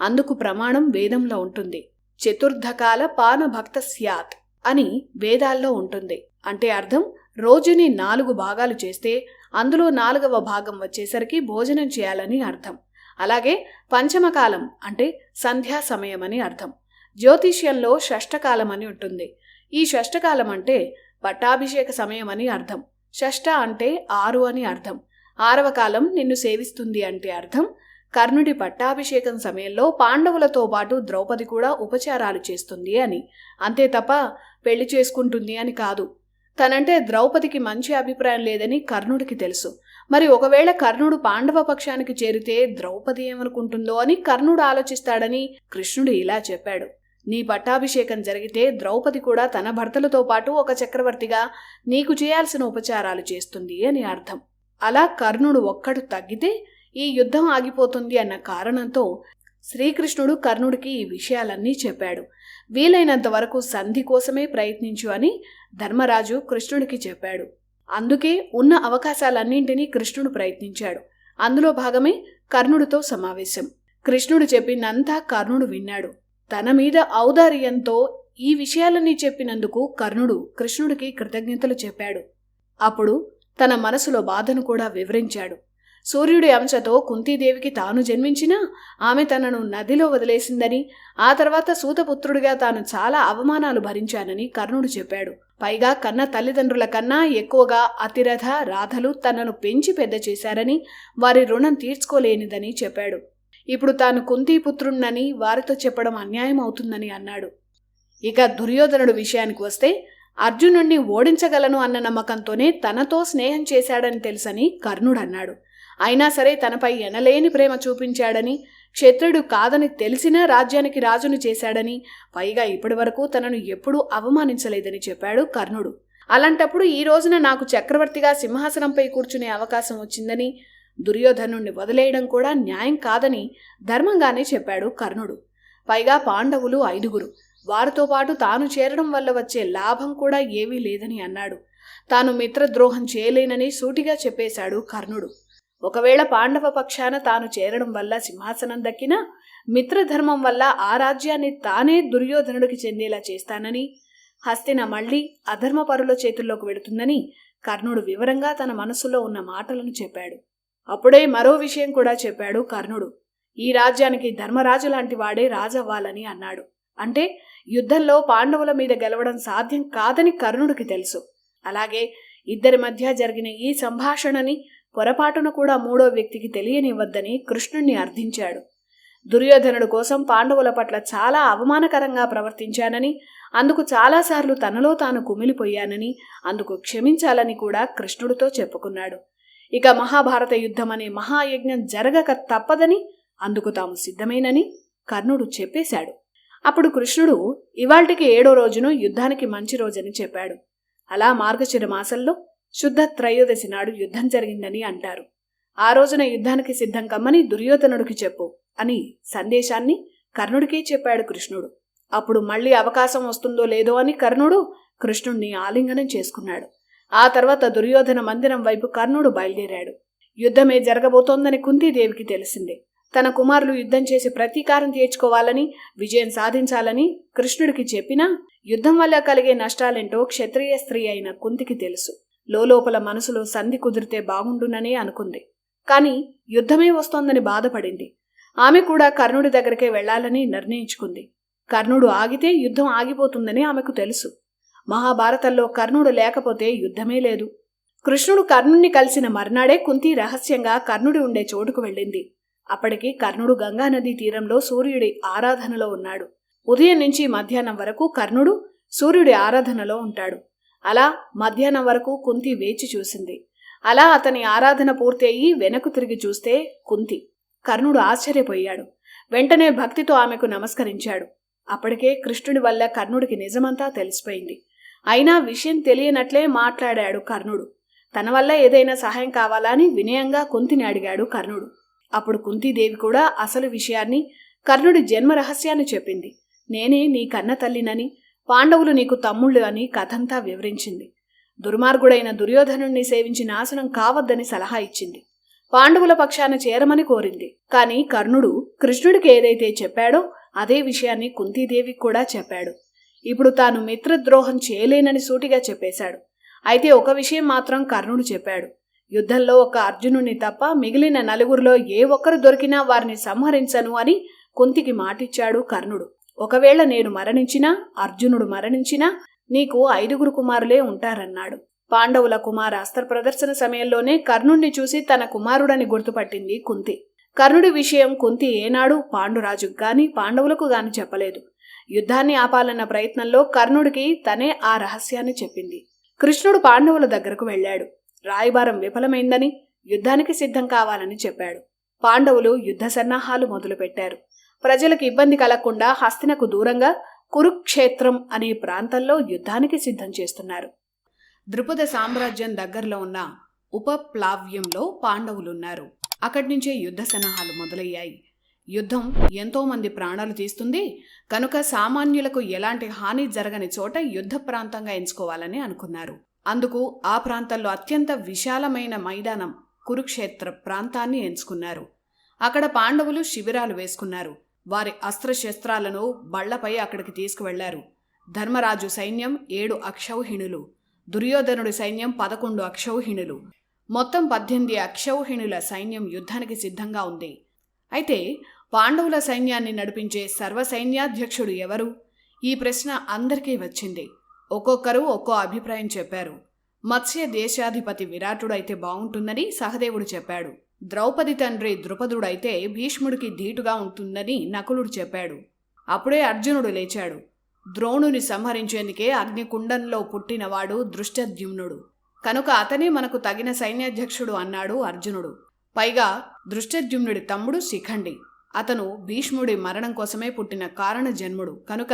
అందుకు ప్రమాణం వేదంలో ఉంటుంది. చతుర్థకాల పాన భక్త స్యాత్ అని వేదాల్లో ఉంటుంది. అంటే అర్థం, రోజుని 4 భాగాలు చేస్తే అందులో 4వ భాగం వచ్చేసరికి భోజనం చేయాలని అర్థం. అలాగే పంచమకాలం అంటే సంధ్యా సమయం అని అర్థం. జ్యోతిష్యంలో షష్ఠకాలం అని ఉంటుంది. ఈ షష్ఠకాలం అంటే పట్టాభిషేక సమయం అని అర్థం. షష్ఠ అంటే 6 అని అర్థం. 6వ కాలం నిన్ను సేవిస్తుంది అంటే అర్థం కర్ణుడి పట్టాభిషేకం సమయంలో పాండవులతో పాటు ద్రౌపది కూడా ఉపచారాలు చేస్తుంది అని. అంతే తప్ప పెళ్లి చేసుకుంటుంది అని కాదు. తనంటే ద్రౌపదికి మంచి అభిప్రాయం లేదని కర్ణుడికి తెలుసు. మరి ఒకవేళ కర్ణుడు పాండవ పక్షానికి చేరితే ద్రౌపది ఏమనుకుంటుందో అని కర్ణుడు ఆలోచిస్తాడని కృష్ణుడు ఇలా చెప్పాడు. నీ పట్టాభిషేకం జరిగితే ద్రౌపది కూడా తన భర్తలతో పాటు ఒక చక్రవర్తిగా నీకు చేయాల్సిన ఉపచారాలు చేస్తుంది అని అర్థం. అలా కర్ణుడు ఒక్కడు తగ్గితే ఈ యుద్ధం ఆగిపోతుంది అన్న కారణంతో శ్రీకృష్ణుడు కర్ణుడికి ఈ విషయాలన్నీ చెప్పాడు. వీలైనంత వరకు సంధి కోసమే ప్రయత్నించు అని ధర్మరాజు కృష్ణుడికి చెప్పాడు. అందుకే ఉన్న అవకాశాలన్నింటినీ కృష్ణుడు ప్రయత్నించాడు. అందులో భాగమే కర్ణుడితో సమావేశం. కృష్ణుడు చెప్పినంతా కర్ణుడు విన్నాడు. తన మీద ఔదార్యంతో ఈ విషయాలన్నీ చెప్పినందుకు కర్ణుడు కృష్ణుడికి కృతజ్ఞతలు చెప్పాడు. అప్పుడు తన మనసులో బాధను కూడా వివరించాడు. సూర్యుడి అంశతో కుంతీదేవికి తాను జన్మించినా ఆమె తనను నదిలో వదిలేసిందని, ఆ తర్వాత సూతపుత్రుడిగా తాను చాలా అవమానాలు భరించానని కర్ణుడు చెప్పాడు. పైగా కన్న తల్లిదండ్రుల కన్నా ఎక్కువగా అతిరథ రాధలు తనను పెంచి పెద్ద చేశారని, వారి రుణం తీర్చుకోలేనిదని చెప్పాడు. ఇప్పుడు తాను కుంతీపుత్రుణ్ణని వారితో చెప్పడం అన్యాయం అవుతుందని అన్నాడు. ఇక దుర్యోధనుడు విషయానికి వస్తే అర్జునుణ్ణి ఓడించగలను అన్న నమ్మకంతోనే తనతో స్నేహం చేశాడని తెలుసని కర్ణుడు అన్నాడు. అయినా సరే తనపై ఎనలేని ప్రేమ చూపించాడని, క్షత్రుడు కాదని తెలిసినా రాజ్యానికి రాజును చేశాడని, పైగా ఇప్పటి వరకు తనను ఎప్పుడూ అవమానించలేదని చెప్పాడు కర్ణుడు. అలాంటప్పుడు ఈ రోజున నాకు చక్రవర్తిగా సింహాసనంపై కూర్చునే అవకాశం వచ్చిందని, దుర్యోధనుణ్ణి వదిలేయడం కూడా న్యాయం కాదని ధర్మంగానే చెప్పాడు కర్ణుడు. పైగా పాండవులు 5, వారితో పాటు తాను చేరడం వల్ల వచ్చే లాభం కూడా ఏమీ లేదని అన్నాడు. తాను మిత్రద్రోహం చేయలేనని సూటిగా చెప్పేశాడు కర్ణుడు. ఒకవేళ పాండవ పక్షాన తాను చేరడం వల్ల సింహాసనం దక్కినా, మిత్రధర్మం వల్ల ఆ రాజ్యాన్ని తానే దుర్యోధనుడికి చెందేలా చేస్తానని, హస్తిన మళ్లీ అధర్మపరుల చేతుల్లోకి వెడుతుందని కర్ణుడు వివరంగా తన మనసులో ఉన్న మాటలను చెప్పాడు. అప్పుడే మరో విషయం కూడా చెప్పాడు కర్ణుడు. ఈ రాజ్యానికి ధర్మరాజు లాంటి వాడే రాజవ్వాలని అన్నాడు. అంటే యుద్ధంలో పాండవుల మీద గెలవడం సాధ్యం కాదని కర్ణుడికి తెలుసు. అలాగే ఇద్దరి మధ్య జరిగిన ఈ సంభాషణని పొరపాటున కూడా మూడో వ్యక్తికి తెలియనివ్వద్దని కృష్ణుణ్ణి అర్థించాడు. దుర్యోధనుడు కోసం పాండవుల పట్ల చాలా అవమానకరంగా ప్రవర్తించానని, అందుకు చాలాసార్లు తనలో తాను కుమిలిపోయానని, అందుకు క్షమించాలని కూడా కృష్ణుడితో చెప్పుకున్నాడు. ఇక మహాభారత యుద్ధం అనే మహాయజ్ఞం జరగక తప్పదని, అందుకు తాము సిద్ధమేనని కర్ణుడు చెప్పేశాడు. అప్పుడు కృష్ణుడు ఇవాళ్టికి 7వ రోజును యుద్ధానికి మంచి రోజని చెప్పాడు. అలా మార్గశిర మాసంలో శుద్ధ త్రయోదశి నాడు యుద్ధం జరిగిందని అంటారు. ఆ రోజున యుద్ధానికి సిద్ధం కమ్మని దుర్యోధనుడికి చెప్పు అని సందేశాన్ని కర్ణుడికే చెప్పాడు కృష్ణుడు. అప్పుడు మళ్లీ అవకాశం వస్తుందో లేదో అని కర్ణుడు కృష్ణుణ్ణి ఆలింగనం చేసుకున్నాడు. ఆ తర్వాత దుర్యోధన మందిరం వైపు కర్ణుడు బయలుదేరాడు. యుద్ధమే జరగబోతోందని కుంతీదేవికి తెలిసిందే. తన కుమారులు యుద్ధం చేసి ప్రతీకారం తీర్చుకోవాలని, విజయం సాధించాలని కృష్ణుడికి చెప్పినా యుద్ధం వల్ల కలిగే నష్టాలేంటో క్షత్రియ స్త్రీ అయిన కుంతికి తెలుసు. లోపల మనసులో సంధి కుదిరితే బాగుండుననే అనుకుంది. కాని యుద్ధమే వస్తోందని బాధపడింది. ఆమె కూడా కర్ణుడి దగ్గరికే వెళ్లాలని నిర్ణయించుకుంది. కర్ణుడు ఆగితే యుద్ధం ఆగిపోతుందని ఆమెకు తెలుసు. మహాభారతంలో కర్ణుడు లేకపోతే యుద్ధమే లేదు. కృష్ణుడు కర్ణుణ్ణి కలిసిన మర్నాడే కుంతి రహస్యంగా కర్ణుడి ఉండే చోటుకు వెళ్ళింది. అప్పటికి కర్ణుడు గంగానదీ తీరంలో సూర్యుడి ఆరాధనలో ఉన్నాడు. ఉదయం నుంచి మధ్యాహ్నం వరకు కర్ణుడు సూర్యుడి ఆరాధనలో ఉంటాడు. అలా మధ్యాహ్నం వరకు కుంతి వేచి చూసింది. అలా అతని ఆరాధన పూర్తి అయ్యి వెనక్కు తిరిగి చూస్తే కుంతి. కర్ణుడు ఆశ్చర్యపోయాడు. వెంటనే భక్తితో ఆమెకు నమస్కరించాడు. అప్పటికే కృష్ణుడి వల్ల కర్ణుడికి నిజమంతా తెలిసిపోయింది. అయినా విషయం తెలియనట్లే మాట్లాడాడు కర్ణుడు. తన వల్ల ఏదైనా సహాయం కావాలా అని వినయంగా కుంతిని అడిగాడు కర్ణుడు. అప్పుడు కుంతీదేవి కూడా అసలు విషయాన్ని, కర్ణుడి జన్మ రహస్యాన్ని చెప్పింది. నేనే నీ కన్న తల్లినని, పాండవులు నీకు తమ్ముళ్ళు అని కథంతా వివరించింది. దుర్మార్గుడైన దుర్యోధనుణ్ణి సేవించి నాశనం కావద్దని సలహా ఇచ్చింది. పాండవుల పక్షాన చేరమని కోరింది. కాని కర్ణుడు కృష్ణుడికి ఏదైతే చెప్పాడో అదే విషయాన్ని కుంతీదేవికి కూడా చెప్పాడు. ఇప్పుడు తాను మిత్రద్రోహం చేయలేనని సూటిగా చెప్పేశాడు. అయితే ఒక విషయం మాత్రం కర్ణుడు చెప్పాడు. యుద్ధంలో ఒక అర్జునుని తప్ప మిగిలిన 4 ఏ ఒక్కరు దొరికినా వారిని సంహరించను అని కుంతికి మాటిచ్చాడు కర్ణుడు. ఒకవేళ నేను మరణించినా, అర్జునుడు మరణించినా నీకు 5 కుమారులే ఉంటారన్నాడు. పాండవుల కుమార అస్త్ర ప్రదర్శన సమయంలోనే కర్ణుణ్ణి చూసి తన కుమారుడని గుర్తుపట్టింది కుంతి. కర్ణుడి విషయం కుంతి ఏనాడు పాండురాజుకు గాని పాండవులకు గాని చెప్పలేదు. యుద్ధాన్ని ఆపాలన్న ప్రయత్నంలో కర్ణుడికి తనే ఆ రహస్యాన్ని చెప్పింది. కృష్ణుడు పాండవుల దగ్గరకు వెళ్లాడు. రాయబారం విఫలమైందని, యుద్ధానికి సిద్ధం కావాలని చెప్పాడు. పాండవులు యుద్ధ సన్నాహాలు మొదలుపెట్టారు. ప్రజలకు ఇబ్బంది కలగకుండా హస్తినకు దూరంగా కురుక్షేత్రం అనే ప్రాంతంలో యుద్ధానికి సిద్ధం చేస్తున్నారు. ద్రుపద సామ్రాజ్యం దగ్గరలో ఉన్న ఉపప్లావ్యంలో పాండవులున్నారు. అక్కడి నుంచే యుద్ధ సన్నాహాలు మొదలయ్యాయి. యుద్ధం ఎంతోమంది ప్రాణాలు తీస్తుంది కనుక సామాన్యులకు ఎలాంటి హాని జరగని చోట యుద్ధ ప్రాంతంగా ఎంచుకోవాలని అనుకున్నారు. అందుకు ఆ ప్రాంతంలో అత్యంత విశాలమైన మైదానం కురుక్షేత్ర ప్రాంతాన్ని ఎంచుకున్నారు. అక్కడ పాండవులు శిబిరాలు వేసుకున్నారు. వారి అస్త్రశస్త్రాలను బళ్లపై అక్కడికి తీసుకువెళ్లారు. ధర్మరాజు సైన్యం 7 అక్షౌహిణులు, దుర్యోధనుడి సైన్యం 11 అక్షౌహిణులు, మొత్తం 18 అక్షౌహిణుల సైన్యం యుద్ధానికి సిద్ధంగా ఉంది. అయితే పాండవుల సైన్యాన్ని నడిపించే సర్వసైన్యాధ్యక్షుడు ఎవరు? ఈ ప్రశ్న అందరికీ వచ్చింది. ఒక్కొక్కరు ఒక్కో అభిప్రాయం చెప్పారు. మత్స్య దేశాధిపతి విరాటుడైతే బాగుంటుందని సహదేవుడు చెప్పాడు. ద్రౌపది తండ్రి ద్రుపదుడైతే భీష్ముడికి ధీటుగా ఉంటుందని నకులుడు చెప్పాడు. అప్పుడే అర్జునుడు లేచాడు. ద్రోణుని సంహరించేందుకే అగ్నికుండంలో పుట్టినవాడు దృష్టద్యుమ్నుడు. కనుక అతనే మనకు తగిన సైన్యాధ్యక్షుడు అన్నాడు అర్జునుడు. పైగా దృష్టద్యుమ్నుడి తమ్ముడు శిఖండి. అతను భీష్ముడి మరణం కోసమే పుట్టిన కారణ జన్ముడు కనుక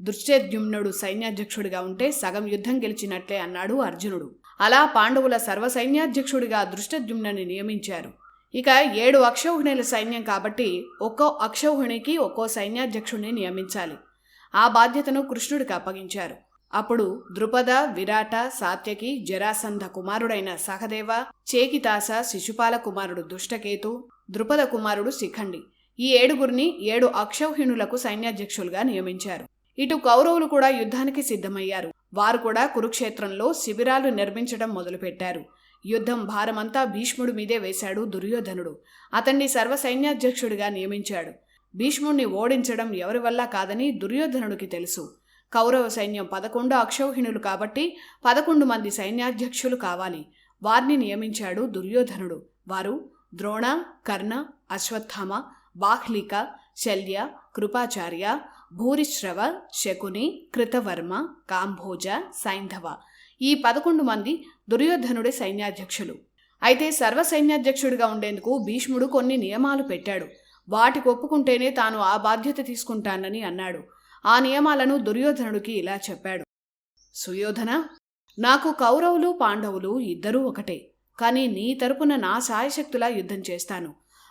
ధృష్టద్యుమ్నుడు సైన్యాధ్యక్షుడిగా ఉంటే సగం యుద్ధం గెలిచినట్లే అన్నాడు అర్జునుడు. అలా పాండవుల సర్వసైన్యాధ్యక్షుడిగా ధృష్టద్యుమ్నుని నియమించారు. ఇక 7 అక్షౌహిణుల సైన్యం కాబట్టి ఒక్కో అక్షౌహిణికి ఒక్కో సైన్యాధ్యక్షుడిని నియమించాలి. ఆ బాధ్యతను కృష్ణుడికి అప్పగించారు. అప్పుడు ద్రుపద, విరాట, సాత్యకి, జరాసంధ కుమారుడైన సహదేవ, చేకితాస, శిశుపాల కుమారుడు దుష్టకేతు, ద్రుపద కుమారుడు శిఖండి ఈ 7గురిని 7 అక్షౌహిణులకు సైన్యాధ్యక్షులుగా నియమించారు. ఇటు కౌరవులు కూడా యుద్ధానికి సిద్ధమయ్యారు. వారు కూడా కురుక్షేత్రంలో శిబిరాలు నిర్మించడం మొదలుపెట్టారు. యుద్ధం భారమంతా భీష్ముడి మీదే వేశాడు దుర్యోధనుడు. అతన్ని సర్వసైన్యాధ్యక్షుడిగా నియమించాడు. భీష్ముడిని ఓడించడం ఎవరి వల్ల కాదని దుర్యోధనుడికి తెలుసు. కౌరవ సైన్యం 11 అక్షౌహిణులు కాబట్టి 11 మంది సైన్యాధ్యక్షులు కావాలి. వారిని నియమించాడు దుర్యోధనుడు. వారు ద్రోణ, కర్ణ, అశ్వత్థామ, బాహ్లిక, శల్య, కృపాచార్య, భూరిశ్రవ, శకుని, కృతవర్మ, కాంభోజ, సైంధవ ఈ 11 మంది దుర్యోధనుడి సైన్యాధ్యక్షులు. అయితే సర్వసైన్యాధ్యక్షుడిగా ఉండేందుకు భీష్ముడు కొన్ని నియమాలు పెట్టాడు. వాటికి ఒప్పుకుంటేనే తాను ఆ బాధ్యత తీసుకుంటానని అన్నాడు. ఆ నియమాలను దుర్యోధనుడికి ఇలా చెప్పాడు. సుయోధన, నాకు కౌరవులు పాండవులు ఇద్దరూ ఒకటే. కానీ నీ తరపున నా సాయశక్తులా యుద్ధం చేస్తాను.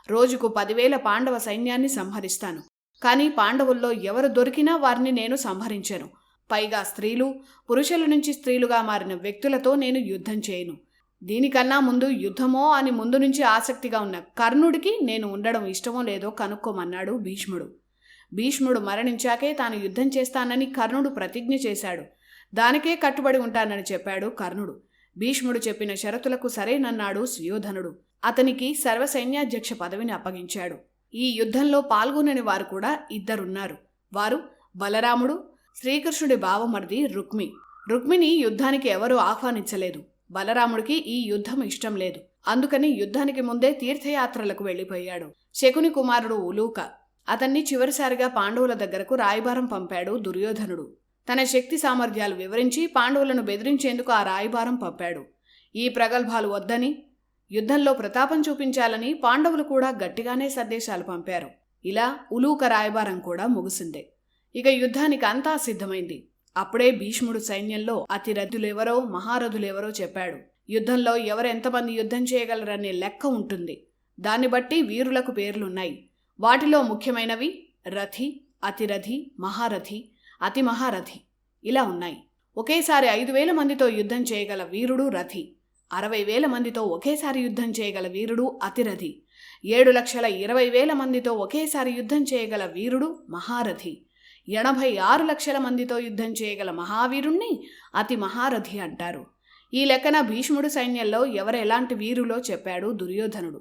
రోజుకు 10,000 పాండవ సైన్యాన్ని సంహరిస్తాను. కానీ పాండవుల్లో ఎవరు దొరికినా వారిని నేను సంహరించను. పైగా స్త్రీలు, పురుషుల నుంచి స్త్రీలుగా మారిన వ్యక్తులతో నేను యుద్ధం చేయను. దీనికన్నా ముందు యుద్ధమో అని ముందు నుంచి ఆసక్తిగా ఉన్న కర్ణుడికి నేను ఉండడం ఇష్టమో లేదో కనుక్కోమన్నాడు భీష్ముడు. భీష్ముడు మరణించాకే తాను యుద్ధం చేస్తానని కర్ణుడు ప్రతిజ్ఞ చేశాడు. దానికే కట్టుబడి ఉంటానని చెప్పాడు కర్ణుడు. భీష్ముడు చెప్పిన షరతులకు సరేనన్నాడు సుయోధనుడు. అతనికి సర్వసైన్యాధ్యక్ష పదవిని అప్పగించాడు. ఈ యుద్ధంలో పాల్గొనని వారు కూడా 2 ఉన్నారు. వారు బలరాముడు, శ్రీకృష్ణుడి బావమరిది రుక్మి. రుక్మిని యుద్ధానికి ఎవరూ ఆహ్వానించలేదు. బలరాముడికి ఈ యుద్ధం ఇష్టం లేదు. అందుకని యుద్ధానికి ముందే తీర్థయాత్రలకు వెళ్లిపోయాడు. శకుని కుమారుడు ఉలూక. అతన్ని చివరిసారిగా పాండవుల దగ్గరకు రాయబారం పంపాడు దుర్యోధనుడు. తన శక్తి సామర్థ్యాలు వివరించి పాండవులను బెదిరించేందుకు ఆ రాయబారం పంపాడు. ఈ ప్రగల్భాలు వద్దని, యుద్ధంలో ప్రతాపం చూపించాలని పాండవులు కూడా గట్టిగానే సందేశాలు పంపారు. ఇలా ఉలూక రాయబారం కూడా ముగిసిందే. ఇక యుద్ధానికి అంతా సిద్ధమైంది. అప్పుడే భీష్ముడు సైన్యంలో అతిరథులెవరో మహారథులెవరో చెప్పాడు. యుద్ధంలో ఎవరెంతమంది యుద్ధం చేయగలరనే లెక్క ఉంటుంది. దాన్ని బట్టి వీరులకు పేర్లున్నాయి. వాటిలో ముఖ్యమైనవి రథి, అతిరథి, మహారథి, అతి మహారథి ఇలా ఉన్నాయి. ఒకేసారి 5,000 మందితో యుద్ధం చేయగల వీరుడు రథి. 60,000 మందితో ఒకేసారి యుద్ధం చేయగల వీరుడు అతిరథి. 7,20,000 మందితో ఒకేసారి యుద్ధం చేయగల వీరుడు మహారథి. 86,00,000 మందితో యుద్ధం చేయగల మహావీరుణ్ణి అతి మహారథి అంటారు. ఈ లెక్కన భీష్ముడు సైన్యంలో ఎవరెలాంటి వీరులో చెప్పాడు దుర్యోధనుడు.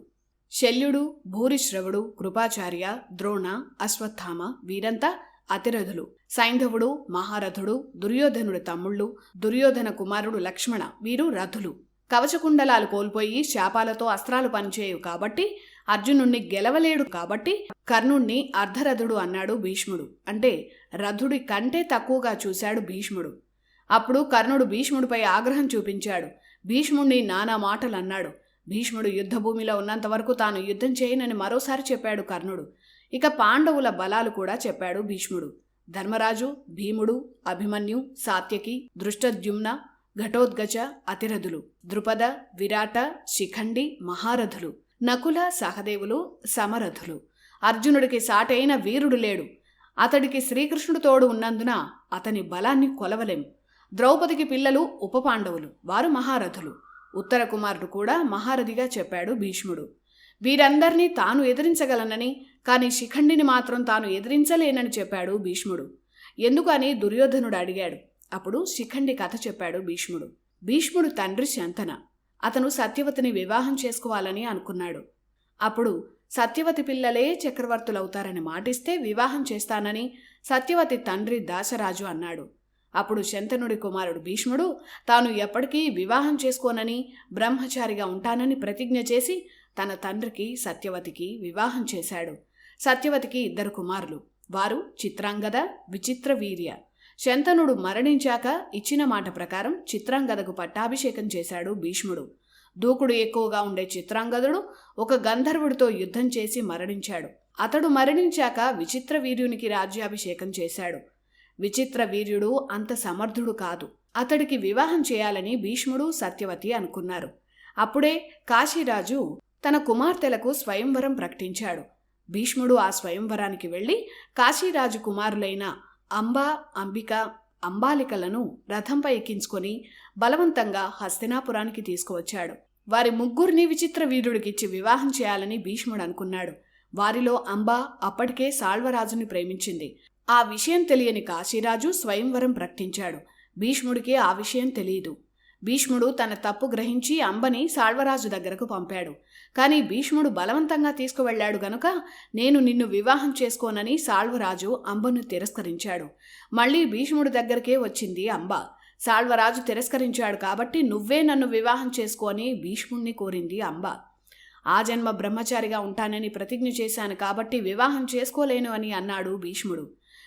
శల్యుడు, భూరిశ్రవుడు, కృపాచార్య, ద్రోణ, అశ్వత్థామ వీరంతా అతిరథులు. సైంధవుడు మహారథుడు, దుర్యోధనుడి తమ్ముళ్ళు, దుర్యోధన కుమారుడు లక్ష్మణ వీరు రథులు. కవచకుండలాలు కోల్పోయి శాపాలతో అస్త్రాలు పనిచేయవు కాబట్టి అర్జునుణ్ణి గెలవలేడు కాబట్టి కర్ణుణ్ణి అర్ధరథుడు అన్నాడు భీష్ముడు. అంటే రథుడి కంటే తక్కువగా చూశాడు భీష్ముడు. అప్పుడు కర్ణుడు భీష్ముడిపై ఆగ్రహం చూపించాడు. భీష్ముడిని నానా మాటలు అన్నాడు. భీష్ముడు యుద్ధభూమిలో ఉన్నంతవరకు తాను యుద్ధం చేయనని మరోసారి చెప్పాడు కర్ణుడు. ఇక పాండవుల బలాలు కూడా చెప్పాడు భీష్ముడు. ధర్మరాజు, భీముడు, అభిమన్యు, సాత్యకి, దృష్టద్యుమ్న, ఘటోద్గజ అతిరథులు, ద్రుపద, విరాట, శిఖండి మహారథులు, నకుల, సహదేవులు సమరథులు. అర్జునుడికి సాటైన వీరుడు లేడు. అతడికి శ్రీకృష్ణుడు తోడు ఉన్నందున అతని బలాన్ని కొలవలేం. ద్రౌపదికి పిల్లలు ఉపపాండవులు, వారు మహారథులు. ఉత్తర కుమారుడు కూడా మహారథిగా చెప్పాడు భీష్ముడు. వీరందర్నీ తాను ఎదిరించగలనని, కానీ శిఖండిని మాత్రం తాను ఎదిరించలేనని చెప్పాడు భీష్ముడు. ఎందుకని దుర్యోధనుడు అడిగాడు. అప్పుడు శిఖండి కథ చెప్పాడు భీష్ముడు. భీష్ముడు తండ్రి శంతన. అతను సత్యవతిని వివాహం చేసుకోవాలని అనుకున్నాడు. అప్పుడు సత్యవతి పిల్లలే చక్రవర్తులవుతారని మాటిస్తే వివాహం చేస్తానని సత్యవతి తండ్రి దాశరాజు అన్నాడు. అప్పుడు శంతనుడి కుమారుడు భీష్ముడు తాను ఎప్పటికీ వివాహం చేసుకోనని, బ్రహ్మచారిగా ఉంటానని ప్రతిజ్ఞ చేసి తన తండ్రికి సత్యవతికి వివాహం చేశాడు. సత్యవతికి 2 కుమారులు. వారు చిత్రాంగద, విచిత్రవీర్య. శంతనుడు మరణించాక ఇచ్చిన మాట ప్రకారం చిత్రాంగదకు పట్టాభిషేకం చేశాడు భీష్ముడు. దూకుడు ఎక్కువగా ఉండే చిత్రాంగదుడు ఒక గంధర్వుడితో యుద్ధం చేసి మరణించాడు. అతడు మరణించాక విచిత్ర వీర్యునికి రాజ్యాభిషేకం చేశాడు. విచిత్ర వీర్యుడు అంత సమర్థుడు కాదు. అతడికి వివాహం చేయాలని భీష్ముడు, సత్యవతి అనుకున్నారు. అప్పుడే కాశీరాజు తన కుమార్తెలకు స్వయంవరం ప్రకటించాడు. భీష్ముడు ఆ స్వయంవరానికి వెళ్లి కాశీరాజు కుమారులైన అంబ, అంబిక, అంబాలికలను రథంపై ఎక్కించుకొని బలవంతంగా హస్తినాపురానికి తీసుకువచ్చాడు. వారి ముగ్గురిని విచిత్ర వీరుడికిచ్చి వివాహం చేయాలని భీష్ముడు అనుకున్నాడు. వారిలో అంబ అప్పటికే సాళ్వరాజుని ప్రేమించింది. ఆ విషయం తెలియని కాశీరాజు స్వయంవరం ప్రకటించాడు. భీష్ముడికి ఆ విషయం తెలియదు. భీష్ముడు తన తప్పు గ్రహించి అంబని సాళ్వరాజు దగ్గరకు పంపాడు. కానీ భీష్ముడు బలవంతంగా తీసుకువెళ్లాడు గనుక నేను నిన్ను వివాహం చేసుకోనని సాళ్వరాజు అంబను తిరస్కరించాడు. మళ్లీ భీష్ముడి దగ్గరకే వచ్చింది అంబ. సాళ్వరాజు తిరస్కరించాడు కాబట్టి నువ్వే నన్ను వివాహం చేసుకోని భీష్ముణ్ణి కోరింది అంబ. ఆ జన్మ బ్రహ్మచారిగా ఉంటానని ప్రతిజ్ఞ చేశాను కాబట్టి వివాహం చేసుకోలేను అని అన్నాడు భీష్ముడు.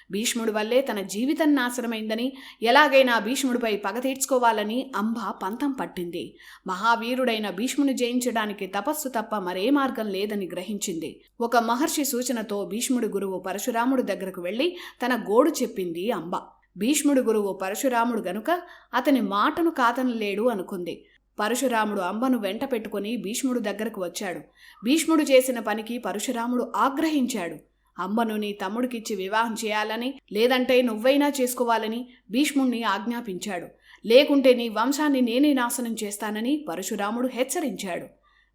భీష్ముడి వల్లే తన జీవితం నాశనమైందని, ఎలాగైనా భీష్ముడిపై పగ తీర్చుకోవాలని అంబ పంతం పట్టింది. మహావీరుడైన భీష్ముని జయించడానికి తపస్సు తప్ప మరే మార్గం లేదని గ్రహించింది. ఒక మహర్షి సూచనతో భీష్ముడి గురువు పరశురాముడి దగ్గరకు వెళ్లి తన గోడు చెప్పింది అంబ. భీష్ముడి గురువు పరశురాముడు గనుక అతని మాటను కాదనలేడు అనుకుంది. పరశురాముడు అంబను వెంట పెట్టుకుని భీష్ముడు దగ్గరకు వచ్చాడు. భీష్ముడు చేసిన పనికి పరశురాముడు ఆగ్రహించాడు. అంబను నీ తమ్ముడికిచ్చి వివాహం చేయాలని, లేదంటే నువ్వైనా చేసుకోవాలని భీష్ముణ్ణి ఆజ్ఞాపించాడు. లేకుంటే నీ వంశాన్ని నేనే నాశనం చేస్తానని పరశురాముడు హెచ్చరించాడు.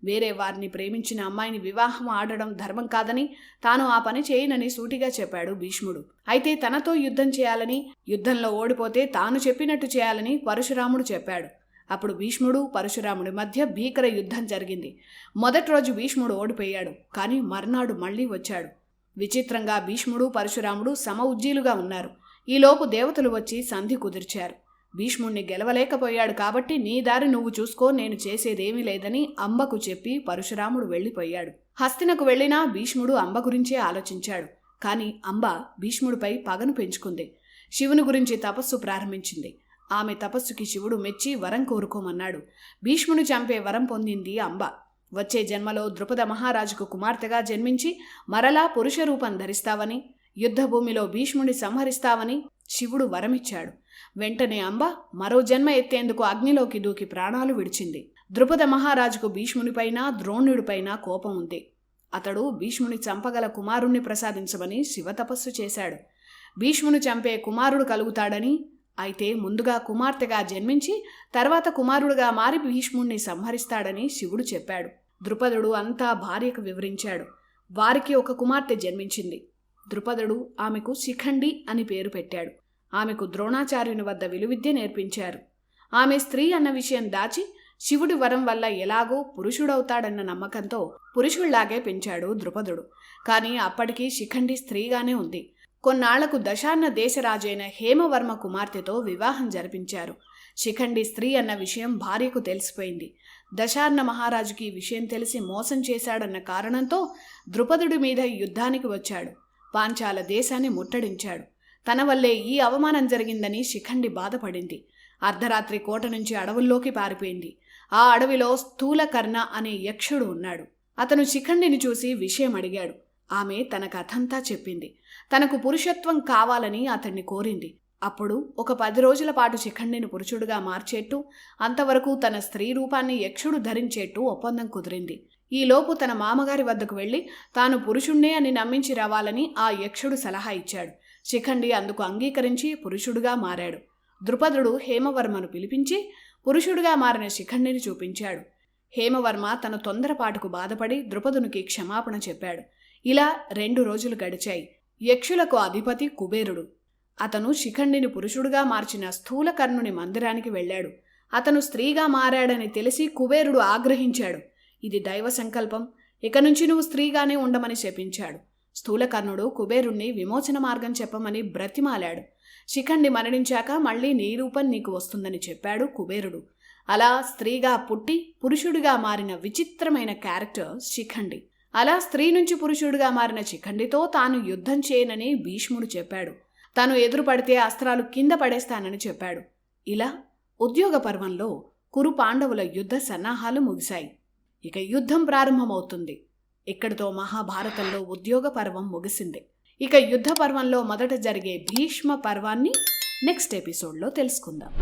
వేరే వారిని ప్రేమించిన అమ్మాయిని వివాహం ఆడడం ధర్మం కాదని, తాను ఆ పని చేయనని సూటిగా చెప్పాడు భీష్ముడు. అయితే తనతో యుద్ధం చేయాలని, యుద్ధంలో ఓడిపోతే తాను చెప్పినట్టు చేయాలని పరశురాముడు చెప్పాడు. అప్పుడు భీష్ముడు, పరశురాముడి మధ్య భీకర యుద్ధం జరిగింది. మొదటి రోజు భీష్ముడు ఓడిపోయాడు. కానీ మర్నాడు మళ్లీ వచ్చాడు. విచిత్రంగా భీష్ముడు, పరశురాముడు సమ ఉజ్జీలుగా ఉన్నారు. ఈలోపు దేవతలు వచ్చి సంధి కుదిర్చారు. భీష్ముణ్ణి గెలవలేకపోయాడు కాబట్టి నీ దారి నువ్వు చూసుకో, నేను చేసేదేమీ లేదని అంబకు చెప్పి పరశురాముడు వెళ్లిపోయాడు. హస్తినకు వెళ్లినా భీష్ముడు అంబ గురించే ఆలోచించాడు. కాని అంబ భీష్ముడిపై పగను పెంచుకుంది. శివుని గురించి తపస్సు ప్రారంభించింది. ఆమె తపస్సుకి శివుడు మెచ్చి వరం కోరుకోమన్నాడు. భీష్ముని చంపే వరం పొందింది అంబ. వచ్చే జన్మలో ద్రుపద మహారాజుకు కుమార్తెగా జన్మించి మరలా పురుష రూపం ధరిస్తావని, యుద్ధభూమిలో భీష్ముని సంహరిస్తావని శివుడు వరమిచ్చాడు. వెంటనే అంబ మరో జన్మ ఎత్తేందుకు అగ్నిలోకి దూకి ప్రాణాలు విడిచింది. ద్రుపద మహారాజుకు భీష్మునిపైన, ద్రోణుడిపైన కోపం ఉంది. అతడు భీష్ముని చంపగల కుమారుణ్ణి ప్రసాదించమని శివతపస్సు చేశాడు. భీష్ముని చంపే కుమారుడు కలుగుతాడని, అయితే ముందుగా కుమార్తెగా జన్మించి తర్వాత కుమారుడుగా మారి భీష్ముణ్ణి సంహరిస్తాడని శివుడు చెప్పాడు. ద్రుపదుడు అంతా భార్యకు వివరించాడు. వారికి ఒక కుమార్తె జన్మించింది. ద్రుపదుడు ఆమెకు శిఖండి అని పేరు పెట్టాడు. ఆమెకు ద్రోణాచార్యుని వద్ద విలువిద్య నేర్పించారు. ఆమె స్త్రీ అన్న విషయం దాచి శివుడి వరం వల్ల ఎలాగో పురుషుడవుతాడన్న నమ్మకంతో పురుషుళ్లాగే పెంచాడు ద్రుపదుడు. కానీ అప్పటికీ శిఖండి స్త్రీగానే ఉంది. కొన్నాళ్లకు దశార్ణ దేశరాజైన హేమవర్మ కుమార్తెతో వివాహం జరిపించారు. శిఖండి స్త్రీ అన్న విషయం భార్యకు తెలిసిపోయింది. దశార్ణ మహారాజుకి ఈ విషయం తెలిసి మోసం చేశాడన్న కారణంతో ద్రుపదుడి మీద యుద్ధానికి వచ్చాడు. పాంచాల దేశాన్ని ముట్టడించాడు. తన వల్లే ఈ అవమానం జరిగిందని శిఖండి బాధపడింది. అర్ధరాత్రి కోట నుంచి అడవుల్లోకి పారిపోయింది. ఆ అడవిలో స్థూలకర్ణ అనే యక్షుడు ఉన్నాడు. అతను శిఖండిని చూసి విషయం అడిగాడు. ఆమె తన కథంతా చెప్పింది. తనకు పురుషత్వం కావాలని అతన్ని కోరింది. అప్పుడు ఒక 10 రోజుల పాటు శిఖండిని పురుషుడుగా మార్చేట్టు, అంతవరకు తన స్త్రీ రూపాన్ని యక్షుడు ధరించేట్టు ఒప్పందం కుదిరింది. ఈలోపు తన మామగారి వద్దకు వెళ్లి తాను పురుషుణ్ణే అని నమ్మించి రావాలని ఆ యక్షుడు సలహా ఇచ్చాడు. శిఖండి అందుకు అంగీకరించి పురుషుడుగా మారాడు. ద్రుపదుడు హేమవర్మను పిలిపించి పురుషుడుగా మారిన శిఖండిని చూపించాడు. హేమవర్మ తన తొందరపాటుకు బాధపడి ద్రుపదునికి క్షమాపణ చెప్పాడు. ఇలా 2 రోజులు గడిచాయి. యక్షులకు అధిపతి కుబేరుడు. అతను శిఖండిని పురుషుడుగా మార్చిన స్థూలకర్ణుని మందిరానికి వెళ్ళాడు. అతను స్త్రీగా మారాడని తెలిసి కుబేరుడు ఆగ్రహించాడు. ఇది దైవ సంకల్పం, ఇక నుంచి నువ్వు స్త్రీగానే ఉండమని శపించాడు. స్థూలకర్ణుడు కుబేరుణ్ణి విమోచన మార్గం చెప్పమని బ్రతిమాలాడు. శిఖండి మరణించాక మళ్లీ నీ రూపం నీకు వస్తుందని చెప్పాడు కుబేరుడు. అలా స్త్రీగా పుట్టి పురుషుడిగా మారిన విచిత్రమైన క్యారెక్టర్ శిఖండి. అలా స్త్రీ నుంచి పురుషుడిగా మారిన శిఖండితో తాను యుద్ధం చేయనని భీష్ముడు చెప్పాడు. తాను ఎదురుపడితే అస్త్రాలు కింద పడేస్తానని చెప్పాడు. ఇలా ఉద్యోగ పర్వంలో కురు పాండవుల యుద్ధ సన్నాహాలు ముగిశాయి. ఇక యుద్ధం ప్రారంభమవుతుంది. ఇక్కడితో మహాభారతంలో ఉద్యోగ పర్వం ముగిసింది. ఇక యుద్ధ పర్వంలో మొదట జరిగే భీష్మ పర్వాన్ని నెక్స్ట్ ఎపిసోడ్లో తెలుసుకుందాం.